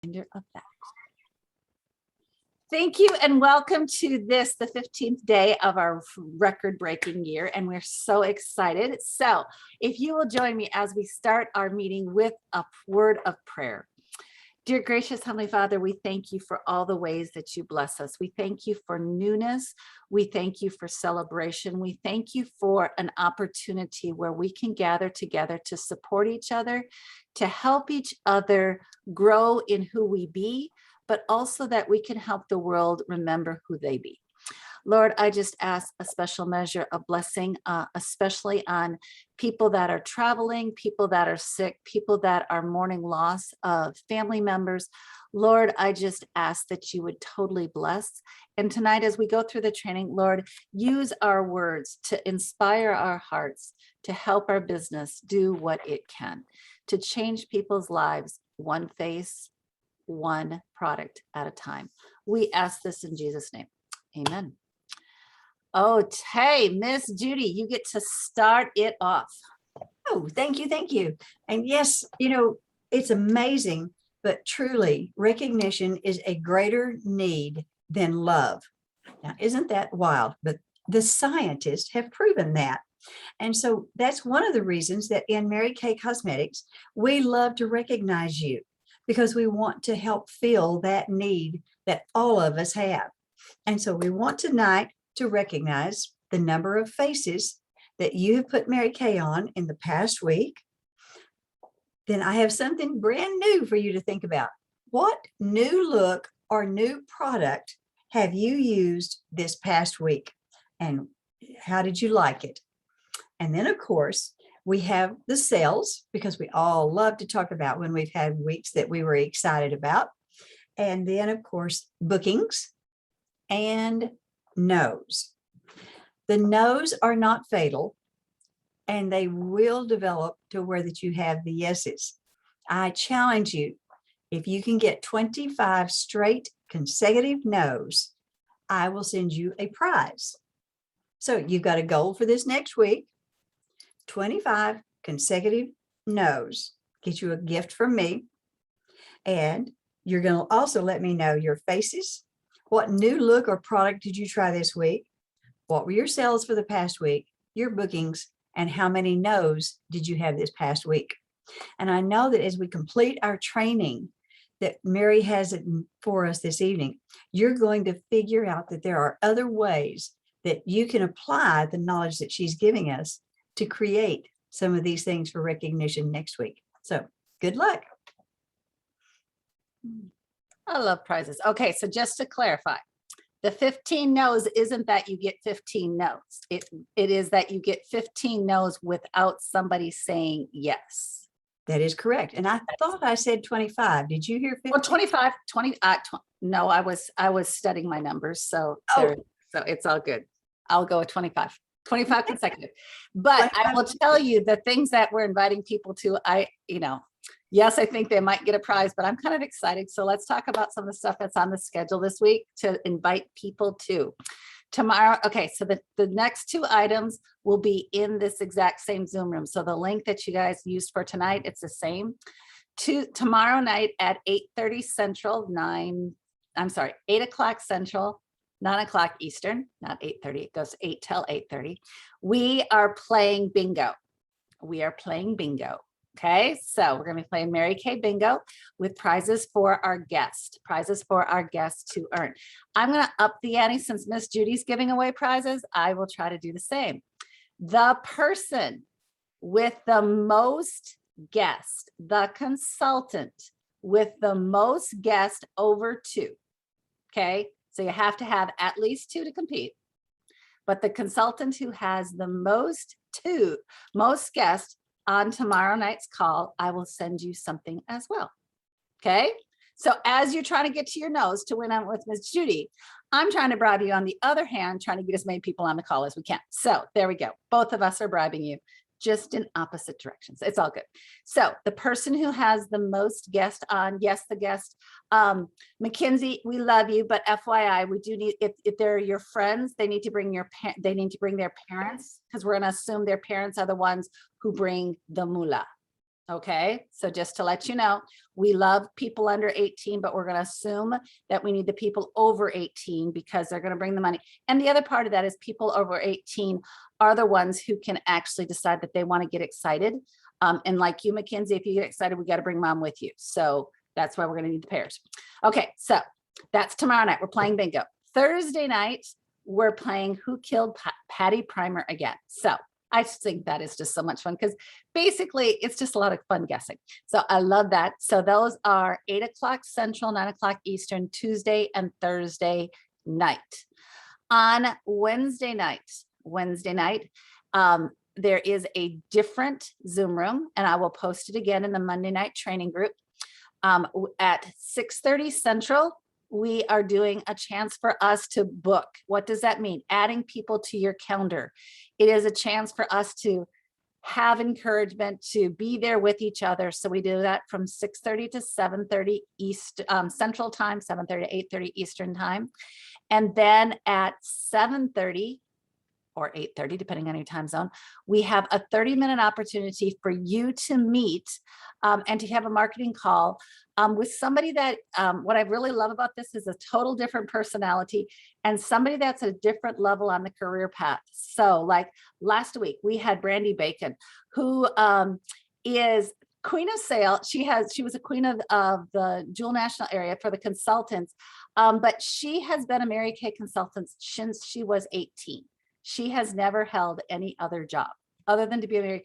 Of that. Thank you and welcome to this, the 15th day of our record-breaking year, and we're so excited. So if you will join me as we start our meeting with a word of prayer. Dear gracious Heavenly Father, we thank you for all the ways that you bless us. We thank you for newness. We thank you for celebration. We thank you for an opportunity where we can gather together to support each other, to help each other grow in who we be, but also that we can help the world remember who they be. Lord, I just ask a special measure of blessing, especially on people that are traveling, people that are sick, people that are mourning loss of family members. Lord, I just ask that you would totally bless. And tonight, as we go through the training, Lord, use our words to inspire our hearts, to help our business do what it can, to change people's lives, one face, one product at a time. We ask this in Jesus' name. Amen. Okay, Miss Judy, you get to start it off. Oh, thank you. Thank you. And yes, it's amazing, but truly recognition is a greater need than love. Now, isn't that wild? But the scientists have proven that. And so that's one of the reasons that in Mary Kay Cosmetics, we love to recognize you because we want to help fill that need that all of us have. And so we want tonight to recognize the number of faces that you have put Mary Kay on in the past week. Then I have something brand new for you to think about. What new look or new product have you used this past week? And how did you like it? And then, of course, we have the sales, because we all love to talk about when we've had weeks that we were excited about. And then, of course, bookings and no's. The no's are not fatal, and they will develop to where that you have the yeses. I challenge you, if you can get 25 straight consecutive no's, I will send you a prize. So you've got a goal for this next week, 25 consecutive no's, get you a gift from me. And you're going to also let me know your faces. What new look or product did you try this week? What were your sales for the past week, your bookings, and how many no's did you have this past week? And I know that as we complete our training that Mary has it for us this evening, you're going to figure out that there are other ways that you can apply the knowledge that she's giving us to create some of these things for recognition next week. So good luck. I love prizes. Okay, so just to clarify, the 15 no's isn't that you get 15 no's. It is that you get 15 no's without somebody saying yes. That is correct. And I thought I said 25. Did you hear 50? Well, 25, 20, no, I was studying my numbers. So, so it's all good. I'll go with 25 consecutive. But I will tell you the things that we're inviting people to, yes, I think they might get a prize, but I'm kind of excited. So let's talk about some of the stuff that's on the schedule this week to invite people to. Tomorrow, okay, so the next two items will be in this exact same Zoom room. So the link that you guys used for tonight, it's the same. Tomorrow night at 8:30 Central, 8 o'clock Central, 9 o'clock Eastern, not 8:30, it goes 8 till 8:30. We are playing bingo. Okay, so we're going to be playing Mary Kay Bingo with prizes for our guest to earn. I'm going to up the ante since Miss Judy's giving away prizes. I will try to do the same. The person with the most guest, the consultant with the most guest over 2. Okay, so you have to have at least 2 to compete. But the consultant who has the most guests on tomorrow night's call, I will send you something as well. Okay. So as you're trying to get to your nose to win on with Miss Judy, I'm trying to bribe you on the other hand, trying to get as many people on the call as we can. So there we go. Both of us are bribing you, just in opposite directions. It's all good. So the person who has the most guest on, yes, the guest, Mackenzie, we love you, but FYI, we do need, if they're your friends, they need to bring their parents, because we're going to assume their parents are the ones who bring the moolah. Okay, so just to let you know, we love people under 18, but we're going to assume that we need the people over 18 because they're going to bring the money. And the other part of that is people over 18 are the ones who can actually decide that they want to get excited. And like you, Mackenzie, if you get excited, we got to bring mom with you. So that's why we're going to need the pairs. Okay, so that's tomorrow night. We're playing bingo. Thursday night, we're playing Who Killed Patty Primer again. So I think that is just so much fun because basically it's just a lot of fun guessing. So I love that. So those are 8 o'clock Central, 9 o'clock Eastern, Tuesday and Thursday night. On Wednesday night, there is a different Zoom room, and I will post it again in the Monday night training group. At 6:30 Central, we are doing a chance for us to book. What does that mean? Adding people to your calendar. It is a chance for us to have encouragement to be there with each other. So we do that from 6:30 to 7:30 East Central Time, 7:30 to 8:30 Eastern Time. And then at 7:30 or 8:30, depending on your time zone, we have a 30-minute opportunity for you to meet and to have a marketing call with somebody that, what I really love about this is a total different personality and somebody that's a different level on the career path. So like last week, we had Brandy Bacon, who is Queen of Sale. She was a queen of the Jewel National area for the consultants, but she has been a Mary Kay consultant since she was 18. She has never held any other job other than to be a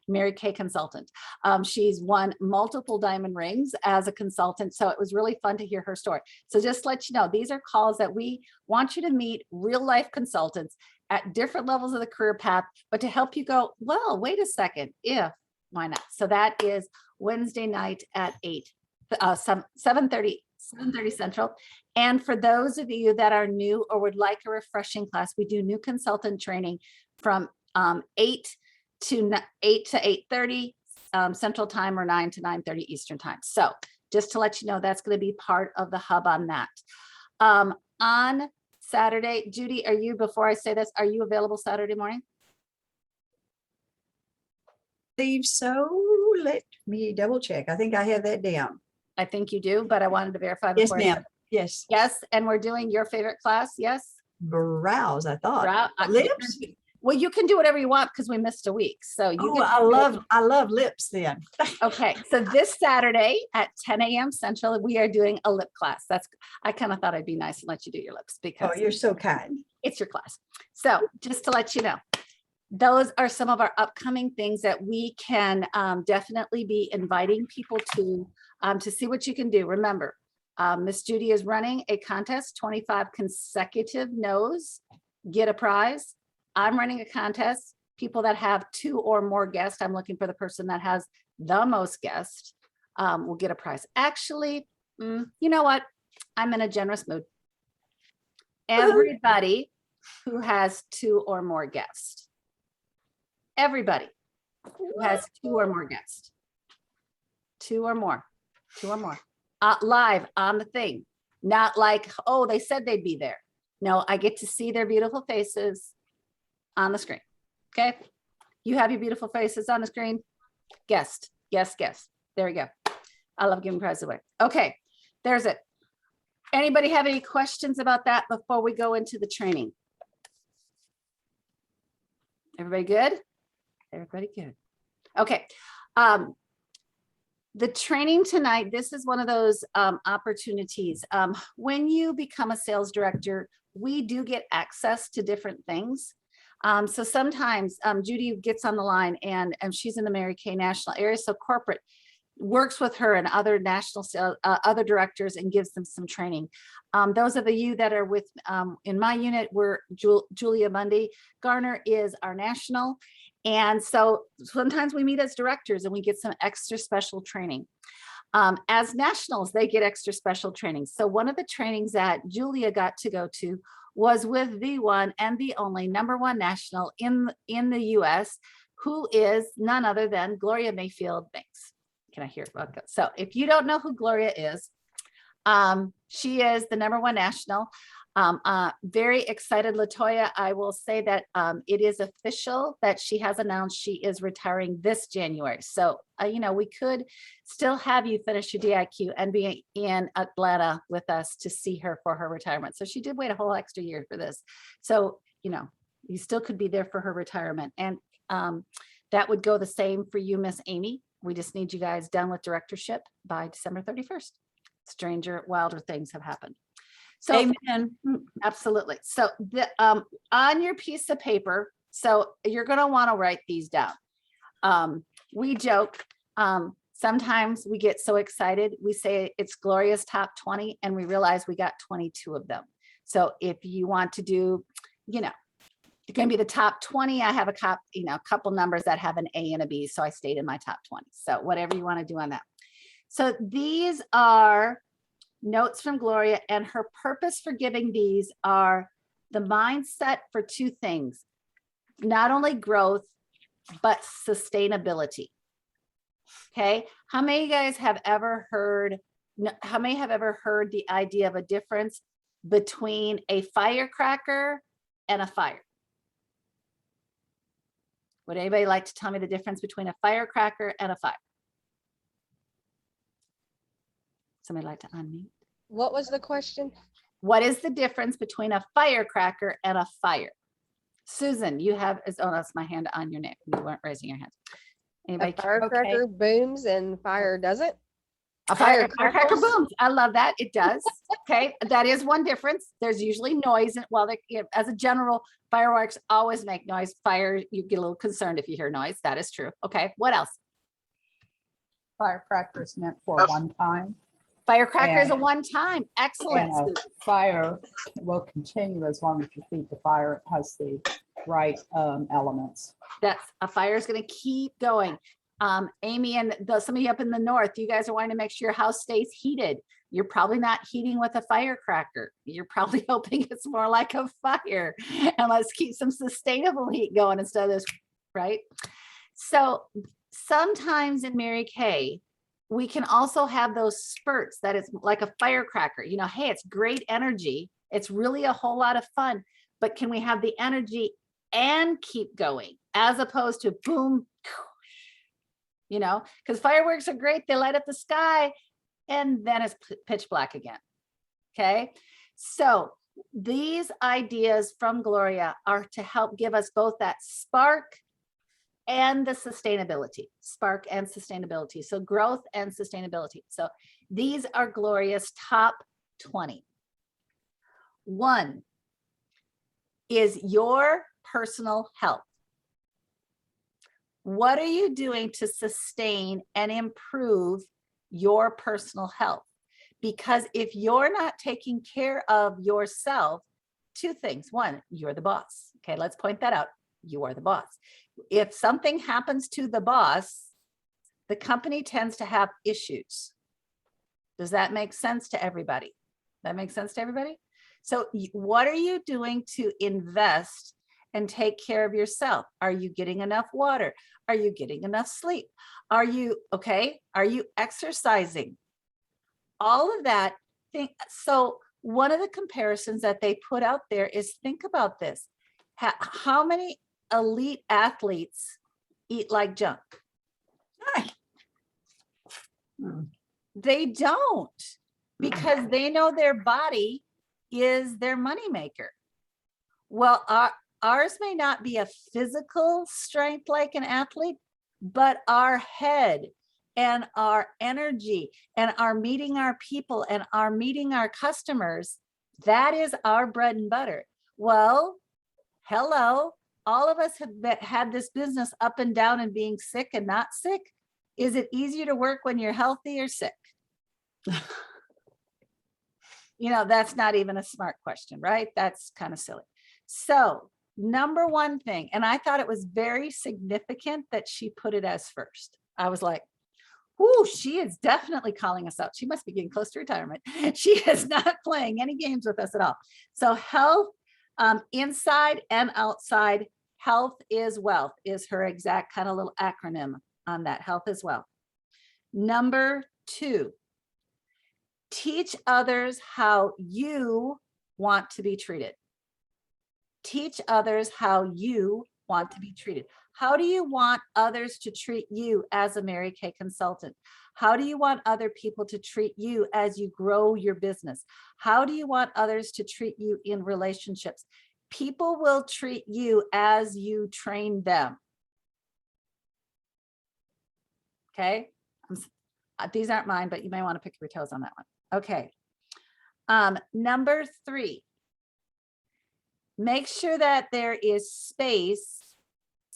Mary Kay consultant. She's won multiple diamond rings as a consultant. So it was really fun to hear her story. So just to let you know, these are calls that we want you to meet real life consultants at different levels of the career path, but to help you go, well, wait a second, why not? So that is Wednesday night at 7:30 Central. And for those of you that are new or would like a refreshing class, we do new consultant training from 8 to 8:30 Central Time or 9 to 9:30 Eastern Time. So just to let you know, that's going to be part of the hub on that. On Saturday, Judy, before I say this, are you available Saturday morning? Believe so. Let me double check. I think I have that down. I think you do, but I wanted to verify Yes, before. ma'am. Yes. Yes, and we're doing your favorite class, yes? Browse, I thought. Brow- Lips. Well, you can do whatever you want because we missed a week. So you Oh, get to I love lips then. Okay, so this Saturday at 10 a.m. Central, we are doing a lip class. I kind of thought I'd be nice and let you do your lips because Oh, you're so kind. it's your class. So just to let you know, those are some of our upcoming things that we can definitely be inviting people to see what you can do. Remember, Miss Judy is running a contest, 25 consecutive no's, get a prize. I'm running a contest, people that have 2 or more guests. I'm looking for the person that has the most guests will get a prize. Actually, you know what? I'm in a generous mood. Everybody who has 2 or more guests. Everybody who has 2 or more guests. 2 or more. Live on the thing. Not like, oh, they said they'd be there. No, I get to see their beautiful faces on the screen. Okay. You have your beautiful faces on the screen. Guest. There we go. I love giving prizes away. Okay. There's it. Anybody have any questions about that before we go into the training? Everybody good? Everybody good. Okay. The training tonight, this is one of those opportunities. When you become a sales director, we do get access to different things. So sometimes Judy gets on the line and she's in the Mary Kay national area. So corporate works with her and other national sales, other directors and gives them some training. Those of you that are with in my unit, we're Julia Mundy Garner is our national. And so sometimes we meet as directors and we get some extra special training. As nationals, they get extra special training. So one of the trainings that Julia got to go to was with the one and the only #1 national in the US, who is none other than Gloria Mayfield Banks. Can I hear about that? So if you don't know who Gloria is, she is the #1 national. Very excited, Latoya. I will say that it is official that she has announced she is retiring this January. So, you know, we could still have you finish your DIQ and be in Atlanta with us to see her for her retirement. So she did wait a whole extra year for this. So, you know, you still could be there for her retirement. And that would go the same for you, Miss Amy. We just need you guys done with directorship by December 31st. Stranger, wilder things have happened. So, Amen. absolutely. So the on your piece of paper, so you're going to want to write these down. We joke. Sometimes we get so excited, we say it's Gloria's top 20, and we realize we got 22 of them. So if you want to do, you know, it's going to be the top 20. I have a couple numbers that have an A and a B. So I stayed in my top 20. So whatever you want to do on that. So these are notes from Gloria, and her purpose for giving these are the mindset for two things, not only growth, but sustainability. Okay. How many of you guys have ever heard, the idea of a difference between a firecracker and a fire? Would anybody like to tell me the difference between a firecracker and a fire? Somebody like to unmute? What was the question? What is the difference between a firecracker and a fire? Susan, you have, oh, that's my hand on your neck. You weren't raising your hand. Anybody? A firecracker booms and fire doesn't. A firecracker booms. I love that. It does. Okay. That is one difference. There's usually noise. And well, as a general, fireworks always make noise. Fire, you get a little concerned if you hear noise. That is true. Okay. What else? Firecrackers meant for one time. Firecracker is a one time. Excellent. And a fire will continue as long as you feed the fire. It has the right elements. That's a fire is going to keep going. Amy and some of you up in the north, you guys are wanting to make sure your house stays heated. You're probably not heating with a firecracker. You're probably hoping it's more like a fire. And let's keep some sustainable heat going instead of this, right? So sometimes in Mary Kay, we can also have those spurts that it's like a firecracker. You know, hey, it's great energy. It's really a whole lot of fun. But can we have the energy and keep going as opposed to boom, you know, because fireworks are great. They light up the sky and then it's pitch black again. Okay. So these ideas from Gloria are to help give us both that spark and the sustainability, spark and sustainability. So growth and sustainability. So these are Gloria's top 20. One is your personal health. What are you doing to sustain and improve your personal health? Because if you're not taking care of yourself, two things. One, you're the boss. Okay, let's point that out. You are the boss. If something happens to the boss, the company tends to have issues. Does that make sense to everybody? That makes sense to everybody? So what are you doing to invest and take care of yourself? Are you getting enough water? Are you getting enough sleep? Are you okay? Are you exercising? All of that. So one of the comparisons that they put out there is, think about this. How many elite athletes eat like junk? They don't, because they know their body is their moneymaker. Well, ours may not be a physical strength like an athlete, but our head and our energy and our meeting our people and our meeting our customers, that is our bread and butter. Well, hello, all of us have had this business up and down and being sick and not sick. Is it easier to work when you're healthy or sick? You know, that's not even a smart question, right? That's kind of silly. So number one thing, and I thought it was very significant that she put it as first. I was like, whoo, she is definitely calling us out. She must be getting close to retirement. She is not playing any games with us at all. So health, inside and outside, health is wealth is her exact kind of little acronym on that. Health is wealth. Number two, teach others how you want to be treated. Teach others how you want to be treated. How do you want others to treat you as a Mary Kay consultant? How do you want other people to treat you as you grow your business? How do you want others to treat you in relationships? People will treat you as you train them. Okay. These aren't mine, but you may want to pick your toes on that one. Okay. Number 3, make sure that there is space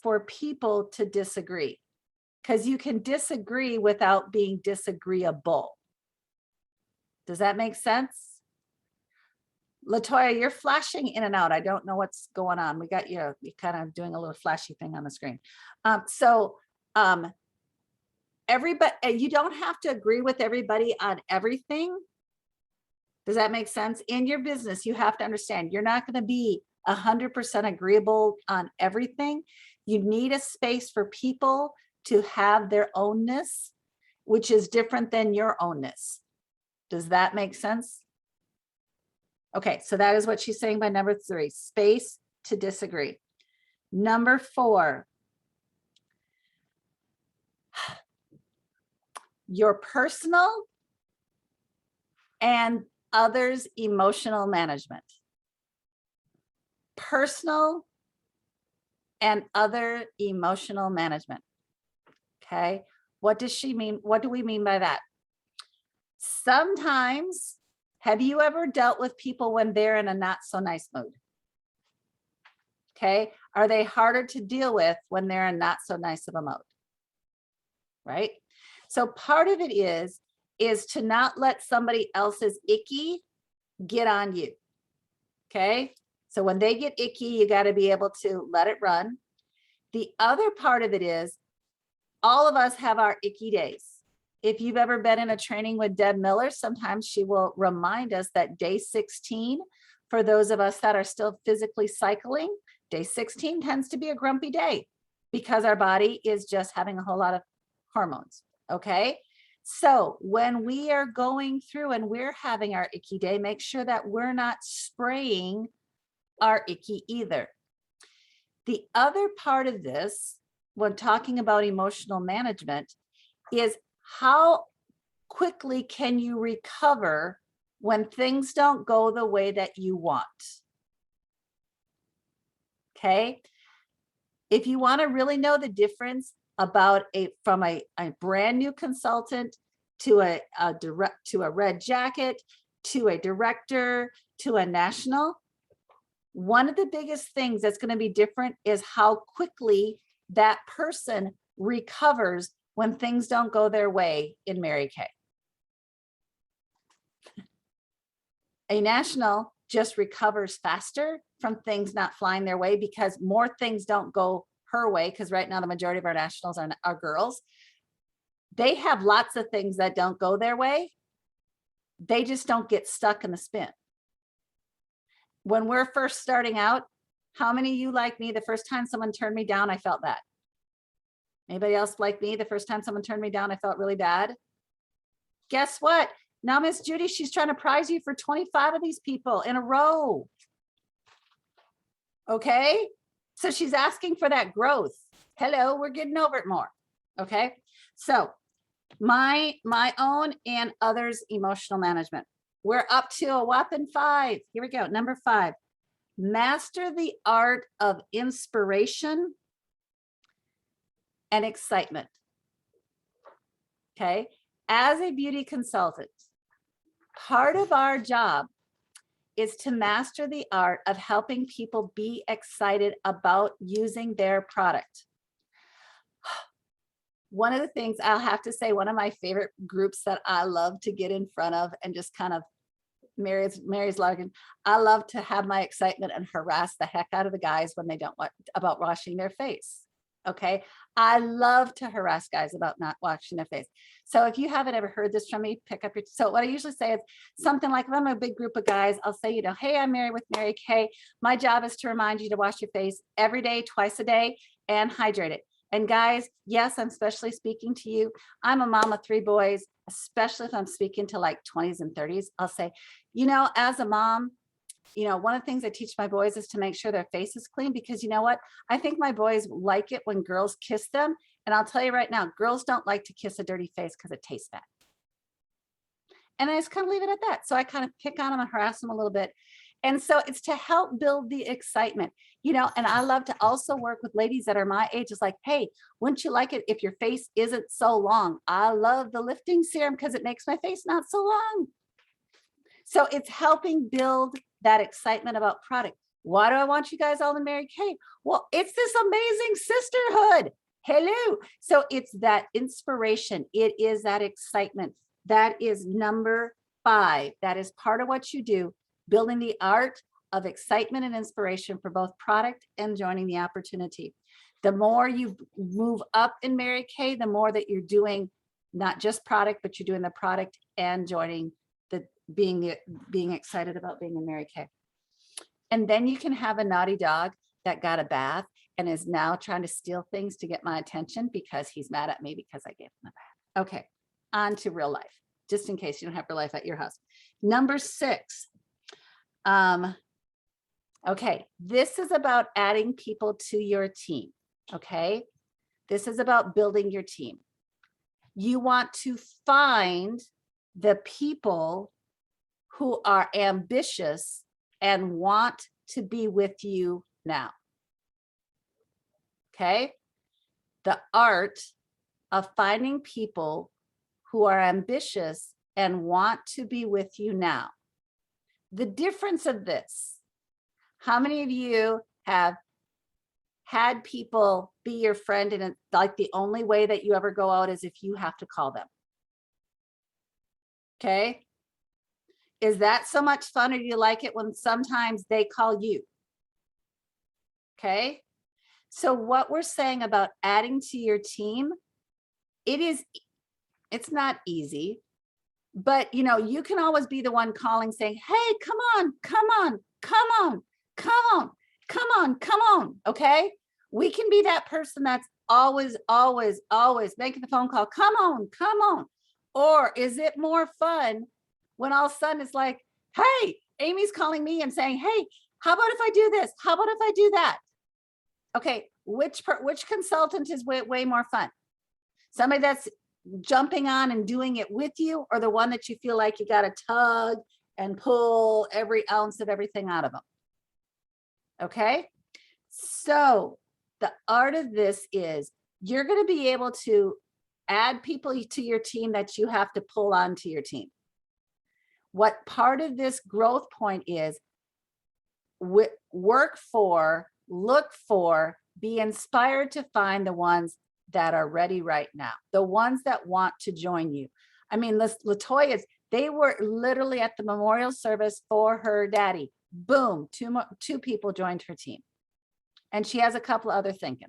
for people to disagree, because you can disagree without being disagreeable. Does that make sense? Latoya, you're flashing in and out. I don't know what's going on. We got you kind of doing a little flashy thing on the screen. Everybody, you don't have to agree with everybody on everything. Does that make sense? In your business, you have to understand you're not going to be 100% agreeable on everything. You need a space for people to have their ownness, which is different than your ownness. Does that make sense? Okay, so that is what she's saying by number 3, space to disagree. Number 4, your personal and others' emotional management. Personal and other emotional management. Okay, what does she mean? What do we mean by that? Sometimes, have you ever dealt with people when they're in a not so nice mood? Okay, are they harder to deal with when they're in not so nice of a mode? Right? So part of it is to not let somebody else's icky get on you. Okay, so when they get icky, you got to be able to let it run. The other part of it is all of us have our icky days. If you've ever been in a training with Deb Miller, sometimes she will remind us that day 16, for those of us that are still physically cycling, day 16 tends to be a grumpy day because our body is just having a whole lot of hormones. Okay. So when we are going through and we're having our icky day, make sure that we're not spraying our icky either. The other part of this, when talking about emotional management, is how quickly can you recover when things don't go the way that you want? Okay. If you want to really know the difference about from a brand new consultant to a red jacket, to a director, to a national, one of the biggest things that's going to be different is how quickly that person recovers when things don't go their way in Mary Kay. A national just recovers faster from things not flying their way because more things don't go her way, because right now the majority of our nationals are girls. They have lots of things that don't go their way. They just don't get stuck in the spin. When we're first starting out, how many of you like me, the first time someone turned me down, I felt bad? Anybody else like me, the first time someone turned me down, I felt really bad? Guess what? Now Miss Judy, she's trying to prize you for 25 of these people in a row. Okay, so she's asking for that growth. Hello, we're getting over it more. Okay, so my own and others' emotional management. We're up to a whopping 5. Here we go. Number 5, master the art of inspiration and excitement. Okay, as a beauty consultant, part of our job is to master the art of helping people be excited about using their product. One of the things I'll have to say, one of my favorite groups that I love to get in front of and just kind of Mary's Larkin, I love to have my excitement and harass the heck out of the guys when they don't want about washing their face. Okay, I love to harass guys about not washing their face. So if you haven't ever heard this from me, pick up your, so what I usually say is something like, if I'm a big group of guys, I'll say, you know, hey, I'm Mary with Mary Kay. My job is to remind you to wash your face every day, twice a day, and hydrate it. And guys, yes, I'm especially speaking to you. I'm a mom of 3 boys, especially if I'm speaking to like 20s and 30s. I'll say, you know, as a mom, one of the things I teach my boys is to make sure their face is clean, because you know what? I think my boys like it when girls kiss them. And I'll tell you right now, girls don't like to kiss a dirty face because it tastes bad. And I just kind of leave it at that. So I kind of pick on them and harass them a little bit. And so it's to help build the excitement, and I love to also work with ladies that are my age. It's like, hey, wouldn't you like it if your face isn't so long? I love the lifting serum because it makes my face not so long. So it's helping build that excitement about product. Why do I want you guys all to Mary Kay? Well, it's this amazing sisterhood. Hello. So it's that inspiration. It is that excitement. That is number 5. That is part of what you do, building the art of excitement and inspiration for both product and joining the opportunity. The more you move up in Mary Kay, the more that you're doing not just product, but you're doing the product and joining the being excited about being in Mary Kay. And then you can have a naughty dog that got a bath and is now trying to steal things to get my attention because he's mad at me because I gave him a bath. Okay, on to real life, just in case you don't have real life at your house. Number 6. Okay, this is about adding people to your team. Okay, this is about building your team. You want to find the people who are ambitious and want to be with you now. Okay, the art of finding people who are ambitious and want to be with you now. The difference of this, how many of you have had people be your friend and it's like the only way that you ever go out is if you have to call them? Okay. Is that so much fun, or do you like it when sometimes they call you? Okay. So what we're saying about adding to your team, it's not easy, but you can always be the one calling saying, hey, come on, come on, come on, come on, come on, come on. Okay. We can be that person that's always, always, always making the phone call. Come on, come on. Or is it more fun when all of a sudden it's like, hey, Amy's calling me and saying, hey, how about if I do this? How about if I do that? Okay, which consultant is way more fun? Somebody that's jumping on and doing it with you, or the one that you feel like you got to tug and pull every ounce of everything out of them? Okay, so the art of this is you're going to be able to add people to your team that you have to pull onto your team. What part of this growth point is, work for, look for, be inspired to find the ones that are ready right now, the ones that want to join you. I mean, Latoya's, they were literally at the memorial service for her daddy. Boom, two people joined her team. And she has a couple other thinking.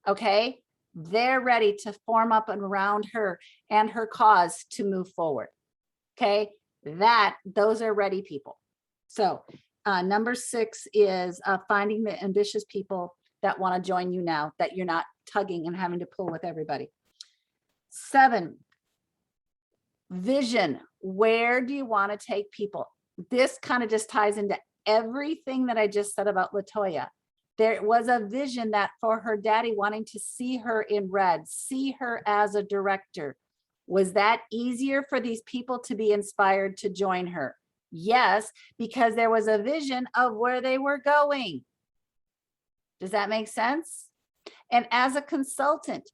Okay, they're ready to form up and around her and her cause to move forward. Okay, those are ready people. So number 6 is finding the ambitious people that want to join you now, that you're not tugging and having to pull with everybody. 7, vision. Where do you want to take people? This kind of just ties into everything that I just said about Latoya. There was a vision that for her daddy wanting to see her in red, see her as a director. Was that easier for these people to be inspired to join her? Yes, because there was a vision of where they were going. Does that make sense? And as a consultant,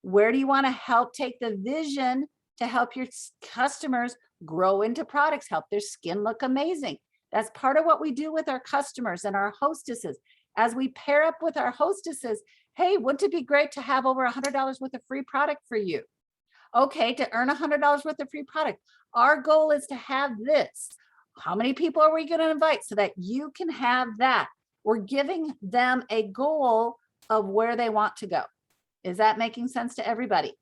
where do you want to help take the vision to help your customers grow into products, help their skin look amazing? That's part of what we do with our customers and our hostesses. As we pair up with our hostesses, hey, wouldn't it be great to have over $100 worth of free product for you? Okay, to earn $100 worth of free product. Our goal is to have this. How many people are we going to invite so that you can have that? We're giving them a goal of where they want to go. Is that making sense to everybody?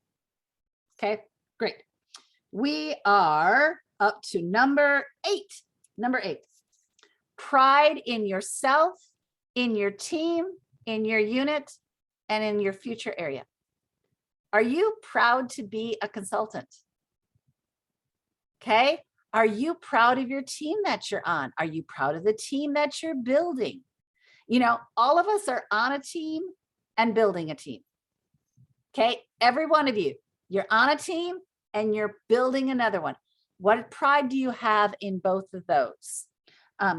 Okay, great. We are up to number 8. Number 8, pride in yourself, in your team, in your unit, and in your future area. Are you proud to be a consultant? Okay, Are you proud of your team that you're on? Are you proud of the team that you're building? You know, all of us are on a team and building a team. Okay, every one of you, you're on a team and you're building another one. What pride do you have in both of those?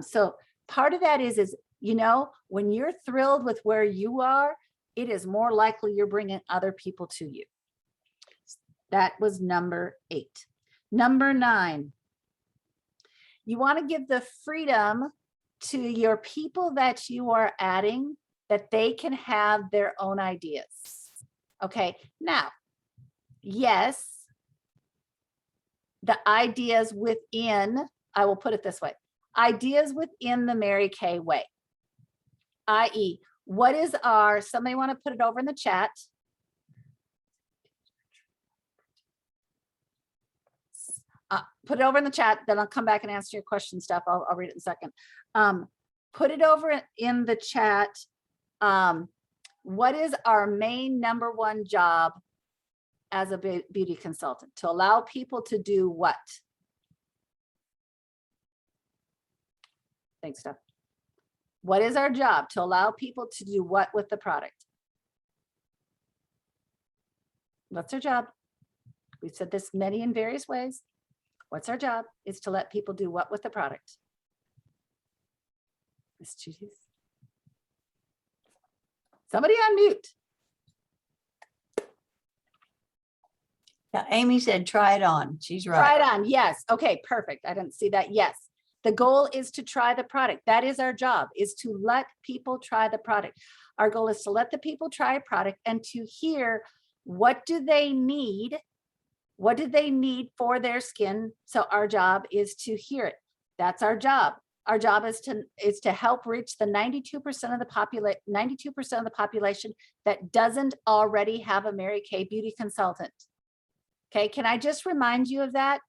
So part of that is, you know, when you're thrilled with where you are, it is more likely you're bringing other people to you. That was number 8. Number 9, you want to give the freedom to your people that you are adding, that they can have their own ideas. Okay, now, yes, the ideas within, I will put it this way, ideas within the Mary Kay way, i.e., what is our, somebody want to put it over in the chat? Put it over in the chat, then I'll come back and answer your question stuff. I'll read it in a second. Put it over in the chat. What is our main number 1 job as a beauty consultant? To allow people to do what? Thanks, Steph. What is our job? To allow people to do what with the product? What's our job? We've said this many in various ways. What's our job? Is to let people do what with the product? Miss Judy's. Somebody unmute. Now, Amy said, try it on. She's right. Try it on. Yes. Okay, perfect. I didn't see that. Yes. The goal is to try the product. That is our job, is to let people try the product. Our goal is to let the people try a product and to hear, what do they need? What do they need for their skin? So our job is to hear it. That's our job. Our job is to help reach the 92% of the population that doesn't already have a Mary Kay beauty consultant. Okay, can I just remind you of that?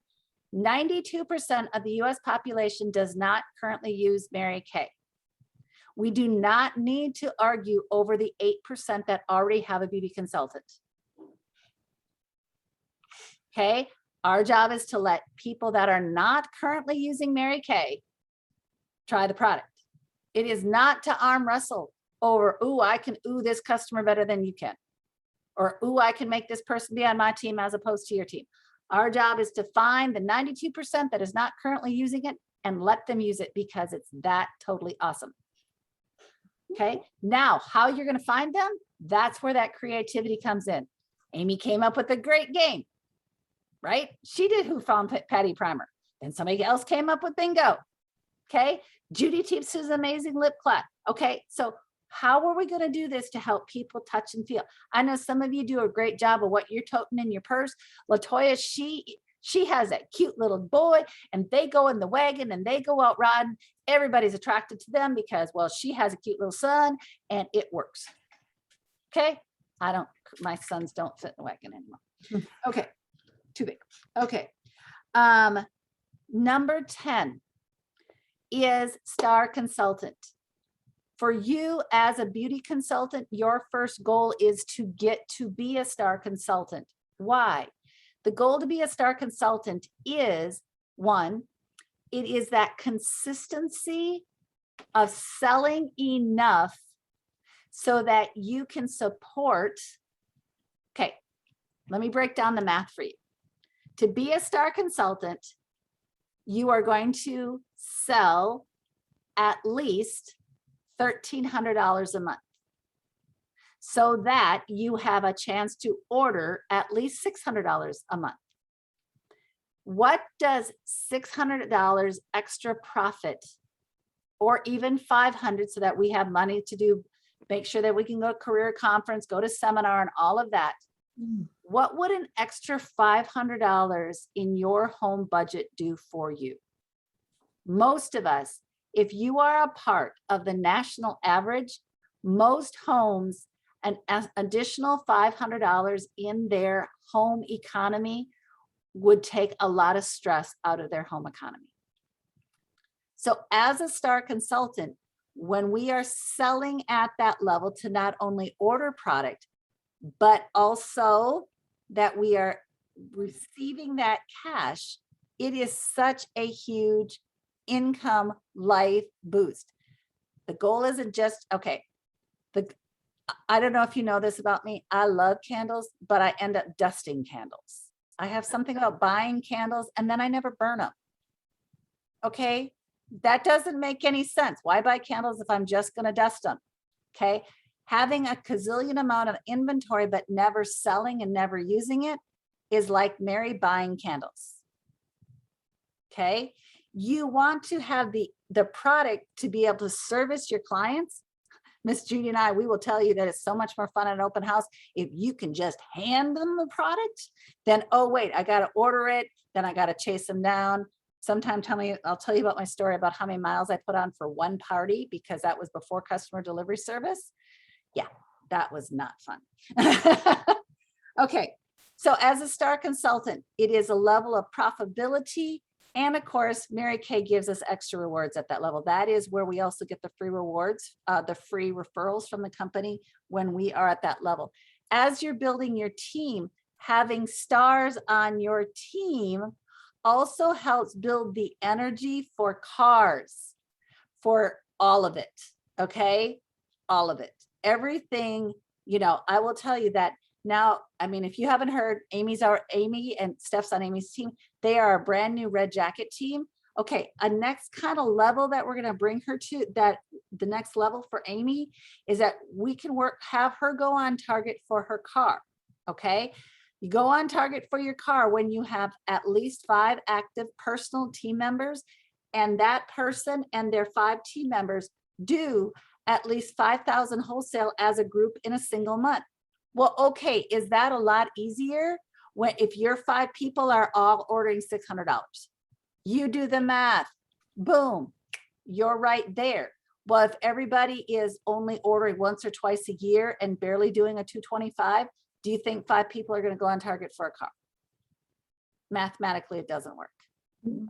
92% of the US population does not currently use Mary Kay. We do not need to argue over the 8% that already have a beauty consultant. Okay, our job is to let people that are not currently using Mary Kay try the product. It is not to arm wrestle over, ooh, I can ooh this customer better than you can. Or, ooh, I can make this person be on my team as opposed to your team. Our job is to find the 92% that is not currently using it and let them use it, because it's that totally awesome. Okay, now how you're going to find them, that's where that creativity comes in. Amy came up with a great game, right? She did Who Found Patty Primer. Then somebody else came up with bingo. Okay, Judy teaches his amazing lip clap. Okay, so how are we going to do this to help people touch and feel? I know some of you do a great job of what you're toting in your purse. Latoya, she has that cute little boy, and they go in the wagon and they go out riding. Everybody's attracted to them because, well, she has a cute little son and it works. Okay, my sons don't fit in the wagon anymore. Okay, too big. Okay, number 10 is star consultant. For you as a beauty consultant, your first goal is to get to be a star consultant. Why? The goal to be a star consultant is, 1, it is that consistency of selling enough so that you can support. Okay, let me break down the math for you. To be a star consultant, you are going to sell at least $1,300 a month, so that you have a chance to order at least $600 a month. What does $600 extra profit, or even $500, so that we have money to do, make sure that we can go to career conference, go to seminar and all of that. What would an extra $500 in your home budget do for you? Most of us, if you are a part of the national average, most homes, an additional $500 in their home economy would take a lot of stress out of their home economy. So as a star consultant, when we are selling at that level to not only order product, but also that we are receiving that cash It is such a huge income life boost. The goal isn't just, okay, I don't know if you know this about me. I love candles, but I end up dusting candles. I have something about buying candles and then I never burn them. Okay, that doesn't make any sense. Why buy candles if I'm just going to dust them? Okay, having a gazillion amount of inventory but never selling and never using it is like Mary buying candles. Okay, you want to have the product to be able to service your clients. Miss Judy and I, we will tell you that it's so much more fun at an open house if you can just hand them the product. Then, oh wait, I got to order it. Then I got to chase them down. Sometime I'll tell you about my story about how many miles I put on for one party because that was before customer delivery service. Yeah, that was not fun. Okay, so as a star consultant, it is a level of profitability. And of course, Mary Kay gives us extra rewards at that level. That is where we also get the free rewards, the free referrals from the company when we are at that level. As you're building your team, having stars on your team also helps build the energy for cars, for all of it, okay? All of it, everything, you know, I will tell you that now, I mean, if you haven't heard, Amy and Steph's on Amy's team. They are a brand new red jacket team. Okay, a next kind of level that we're going to bring her to, that the next level for Amy is that we can have her go on target for her car. Okay, you go on target for your car when you have at least 5 active personal team members, and that person and their 5 team members do at least 5,000 wholesale as a group in a single month. Well, okay, is that a lot easier if your 5 people are all ordering $600? You do the math, boom, you're right there. Well, if everybody is only ordering once or twice a year and barely doing a 225, do you think 5 people are going to go on target for a car? Mathematically, it doesn't work.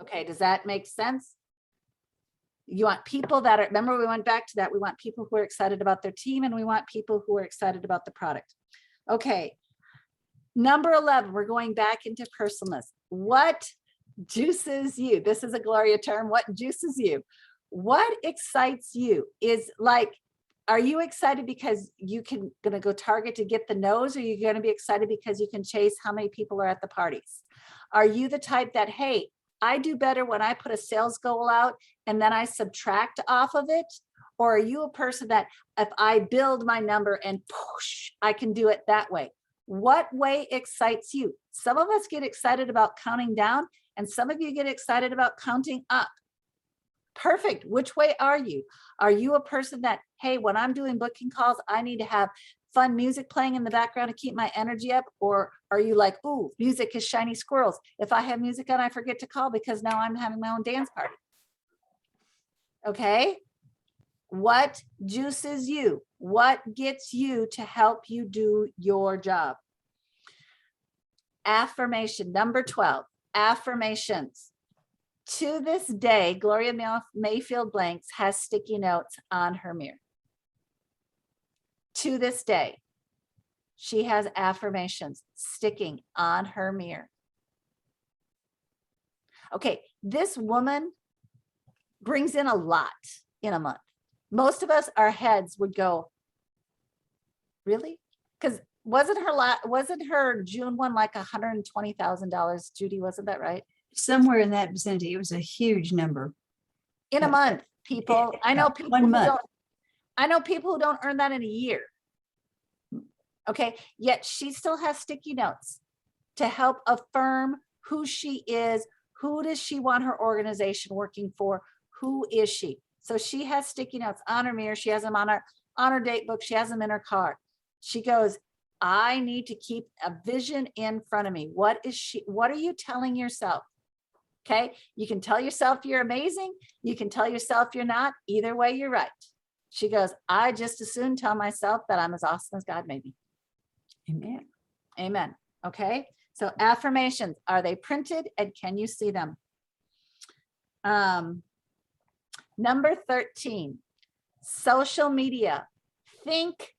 Okay, does that make sense? You want people that are, remember we went back to that, we want people who are excited about their team and we want people who are excited about the product. Okay, number 11, we're going back into personalness. What juices you? This is a Gloria term. What juices you? What excites you? Is like, are you excited because you can gonna go target to get the nose, or are you gonna be excited because you can chase how many people are at the parties? Are you the type that, hey, I do better when I put a sales goal out and then I subtract off of it? Or are you a person that if I build my number and push, I can do it that way? What way excites you? Some of us get excited about counting down and some of you get excited about counting up. Perfect. Which way are you? Are you a person that, hey, when I'm doing booking calls, I need to have fun music playing in the background to keep my energy up? Or are you like, ooh, music is shiny squirrels. If I have music on, I forget to call because now I'm having my own dance party. Okay. What juices you? What gets you to help you do your job? Affirmation, number 12, affirmations. To this day, Gloria Mayfield Blanks has sticky notes on her mirror. To this day, she has affirmations sticking on her mirror. Okay, this woman brings in a lot in a month. Most of us, our heads would go, really? Because wasn't her June one like $120,000, Judy? Wasn't that right? Somewhere in that vicinity. It was a huge number. In a month, people. I know people 1 who month. don't. I know people who don't earn that in a year. Okay, yet she still has sticky notes to help affirm who she is. Who does she want her organization working for? Who is she? So she has sticky notes on her mirror. She has them on her date book. She has them in her car. She goes, I need to keep a vision in front of me. What are you telling yourself? Okay, you can tell yourself you're amazing. You can tell yourself you're not. Either way, you're right. She goes, I just as soon tell myself that I'm as awesome as God made me. Amen. Amen. Okay, so affirmations, are they printed and can you see them? Number 13, social media. Think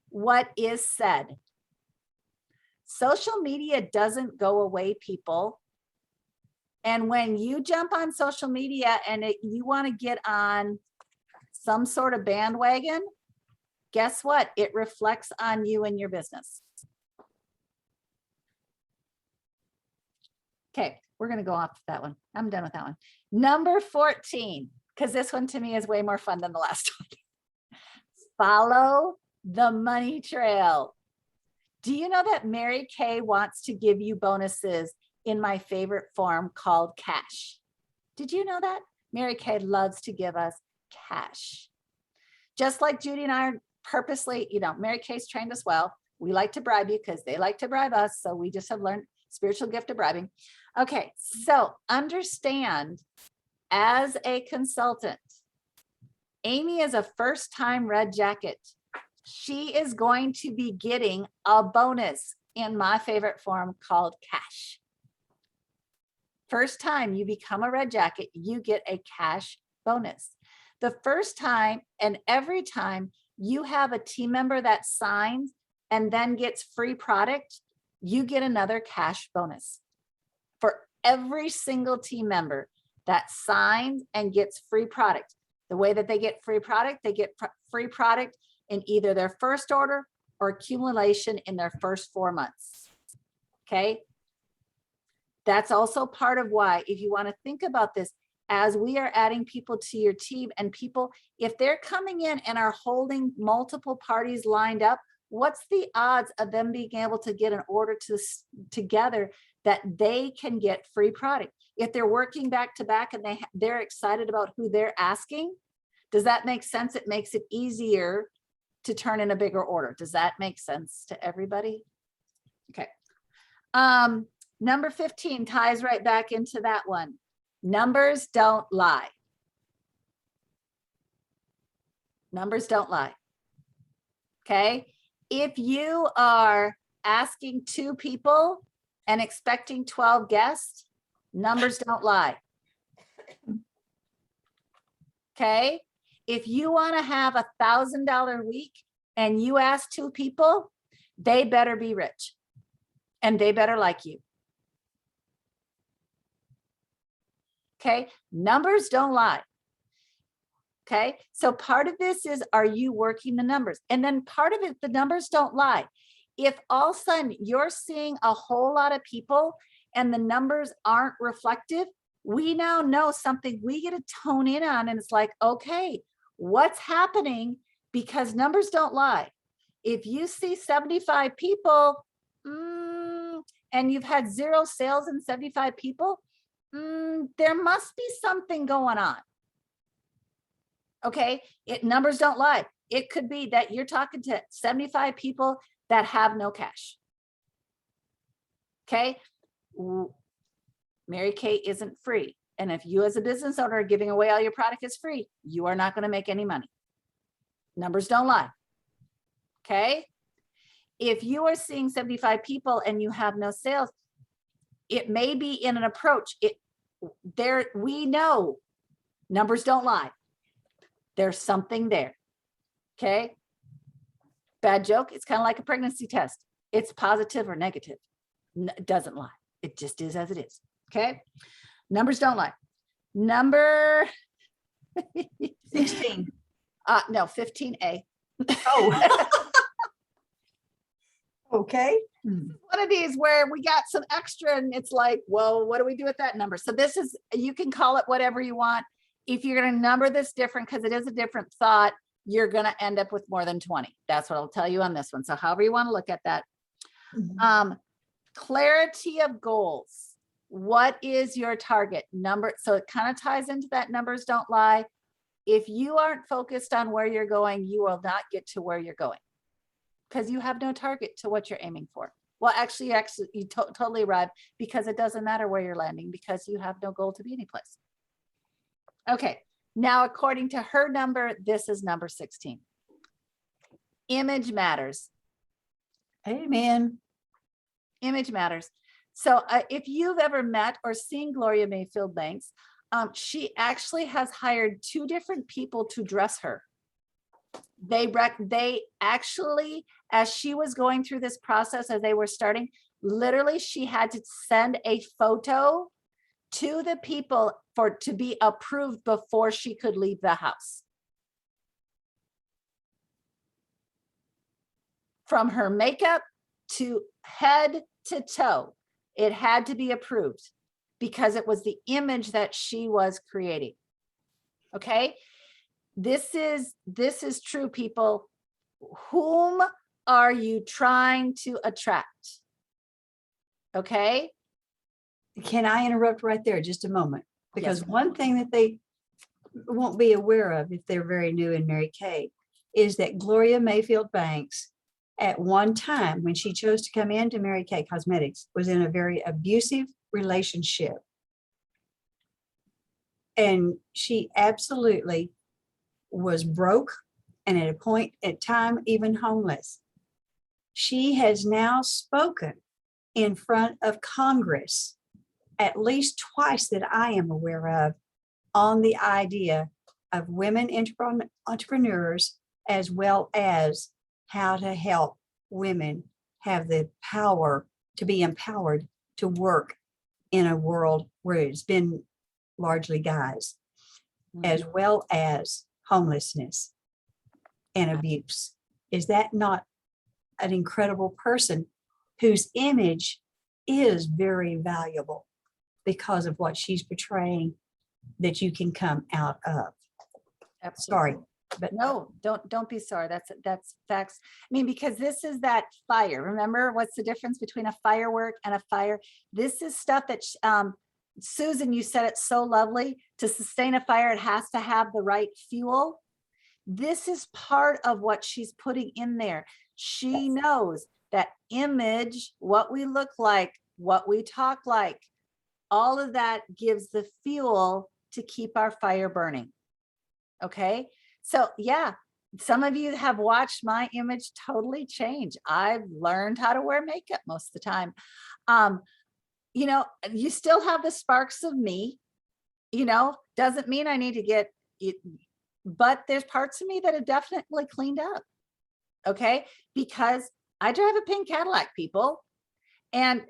what is said. Social media doesn't go away, people. And when you jump on social media and you want to get on some sort of bandwagon, guess what? It reflects on you and your business. Okay, we're going to go off that one. I'm done with that one. Number 14, because this one to me is way more fun than the last one. Follow the money trail. Do you know that Mary Kay wants to give you bonuses in my favorite form called cash? Did you know that? Mary Kay loves to give us cash. Just like Judy and I are purposely, Mary Kay's trained us well. We like to bribe you because they like to bribe us. So we just have learned spiritual gift of bribing. Okay, so understand, as a consultant, Amy is a first-time red jacket. She is going to be getting a bonus in my favorite form called cash. First time you become a red jacket, you get a cash bonus. The first time and every time you have a team member that signs and then gets free product, you get another cash bonus. For every single team member that signs and gets free product. The way that they get free product, they get free product in either their first order or accumulation in their first 4 months. Okay. That's also part of why, if you want to think about this, as we are adding people to your team, and people, if they're coming in and are holding multiple parties lined up, what's the odds of them being able to get an order together that they can get free product? If they're working back to back and they're excited about who they're asking, does that make sense? It makes it easier to turn in a bigger order. Does that make sense to everybody? Okay. Number 15 ties right back into that one. Numbers don't lie. Numbers don't lie. Okay. If you are asking 2 people and expecting 12 guests, numbers don't lie. Okay. If you want to have $1,000 week and you ask 2 people, they better be rich and they better like you. Okay. Numbers don't lie. Okay. So part of this is, are you working the numbers? And then part of it, the numbers don't lie. If all of a sudden you're seeing a whole lot of people and the numbers aren't reflective, we now know something we get to tone in on. And it's like, okay, what's happening? Because numbers don't lie. If you see 75 people and you've had 0 sales in 75 people, there must be something going on. Okay, numbers don't lie. It could be that you're talking to 75 people that have no cash. Okay, Mary Kay isn't free. And if you as a business owner are giving away all your product is free, you are not going to make any money. Numbers don't lie. Okay, if you are seeing 75 people and you have no sales, it may be in an approach. We know numbers don't lie. There's something there. Okay. Bad joke. It's kind of like a pregnancy test. It's positive or negative. It doesn't lie. It just is as it is. Okay. Numbers don't lie. Number 16. No, 15A. Oh. Okay. One of these where we got some extra and it's like, well, what do we do with that number? So this is, you can call it whatever you want. If you're going to number this different, because it is a different thought, you're going to end up with more than 20. That's what I'll tell you on this one. So however you want to look at that. Clarity of goals. What is your target number? So it kind of ties into that numbers don't lie. If you aren't focused on where you're going, you will not get to where you're going because you have no target to what you're aiming for. Well, actually, you totally arrive because it doesn't matter where you're landing because you have no goal to be any place. Okay, now according to her number, this is number 16. Image matters. Amen. Image matters. So if you've ever met or seen Gloria Mayfield Banks, she actually has hired 2 different people to dress her. They actually, as she was going through this process, as they were starting, literally she had to send a photo to the people to be approved before she could leave the house. From her makeup to head to toe, it had to be approved because it was the image that she was creating. Okay, this is true, people. Whom are you trying to attract? Okay. Can I interrupt right there just a moment? Because Yes. one thing that they won't be aware of if they're very new in Mary Kay is that Gloria Mayfield Banks, at one time when she chose to come into Mary Kay Cosmetics, was in a very abusive relationship. And she absolutely was broke and at a point at time even homeless. She has now spoken in front of Congress at least twice that I am aware of on the idea of women entrepreneurs, as well as how to help women have the power to be empowered to work in a world where it's been largely guys, as well as homelessness and abuse. Is that not an incredible person whose image is very valuable because of what she's portraying that you can come out of? Sorry, but No, don't be sorry. That's facts. I mean, because this is that fire. Remember, what's the difference between a firework and a fire? This is stuff that Susan, you said it so lovely. To sustain a fire, it has to have the right fuel. This is part of what she's putting in there. She knows that image, what we look like, what we talk like, all of that gives the fuel to keep our fire burning. Okay. So yeah, some of you have watched my image totally change. I've learned how to wear makeup most of the time. You know, you still have the sparks of me, you know, doesn't mean I need to get it, but there's parts of me that have definitely cleaned up. Okay. Because I drive a pink Cadillac, people. And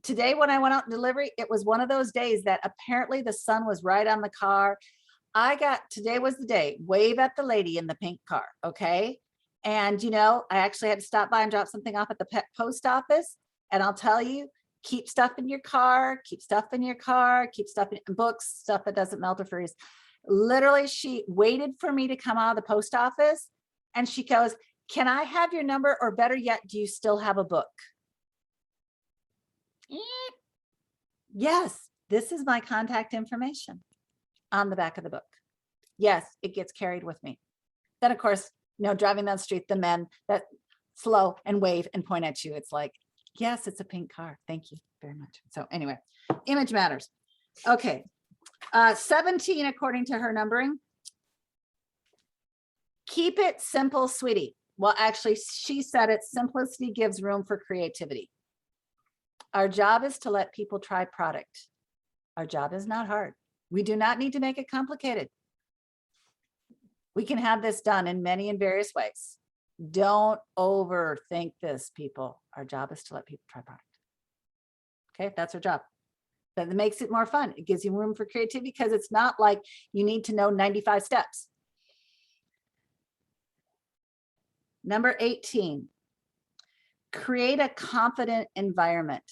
today when I went out in delivery, it was one of those days that apparently the sun was right on the car. Today was the day, wave at the lady in the pink car. Okay. And, you know, I actually had to stop by and drop something off at the post office. And I'll tell you, keep stuff in your car, keep stuff in your car, keep stuff in books, stuff that doesn't melt or freeze. Literally, she waited for me to come out of the post office and she goes, "Can I have your number? Or better yet, do you still have a book?" Yes, this is my contact information on the back of the book. Yes, it gets carried with me. Then, of course, you know, driving down the street, the men that slow and wave and point at you. It's like, yes, it's a pink car. Thank you very much. So anyway, image matters. Okay. 17, according to her numbering. Keep it simple, sweetie. Well, actually, she said it. Simplicity gives room for creativity. Our job is to let people try product. Our job is not hard. We do not need to make it complicated. We can have this done in many and various ways. Don't overthink this, people. Our job is to let people try product. Okay, that's our job. That makes it more fun. It gives you room for creativity because it's not like you need to know 95 steps. Number 18, create a confident environment.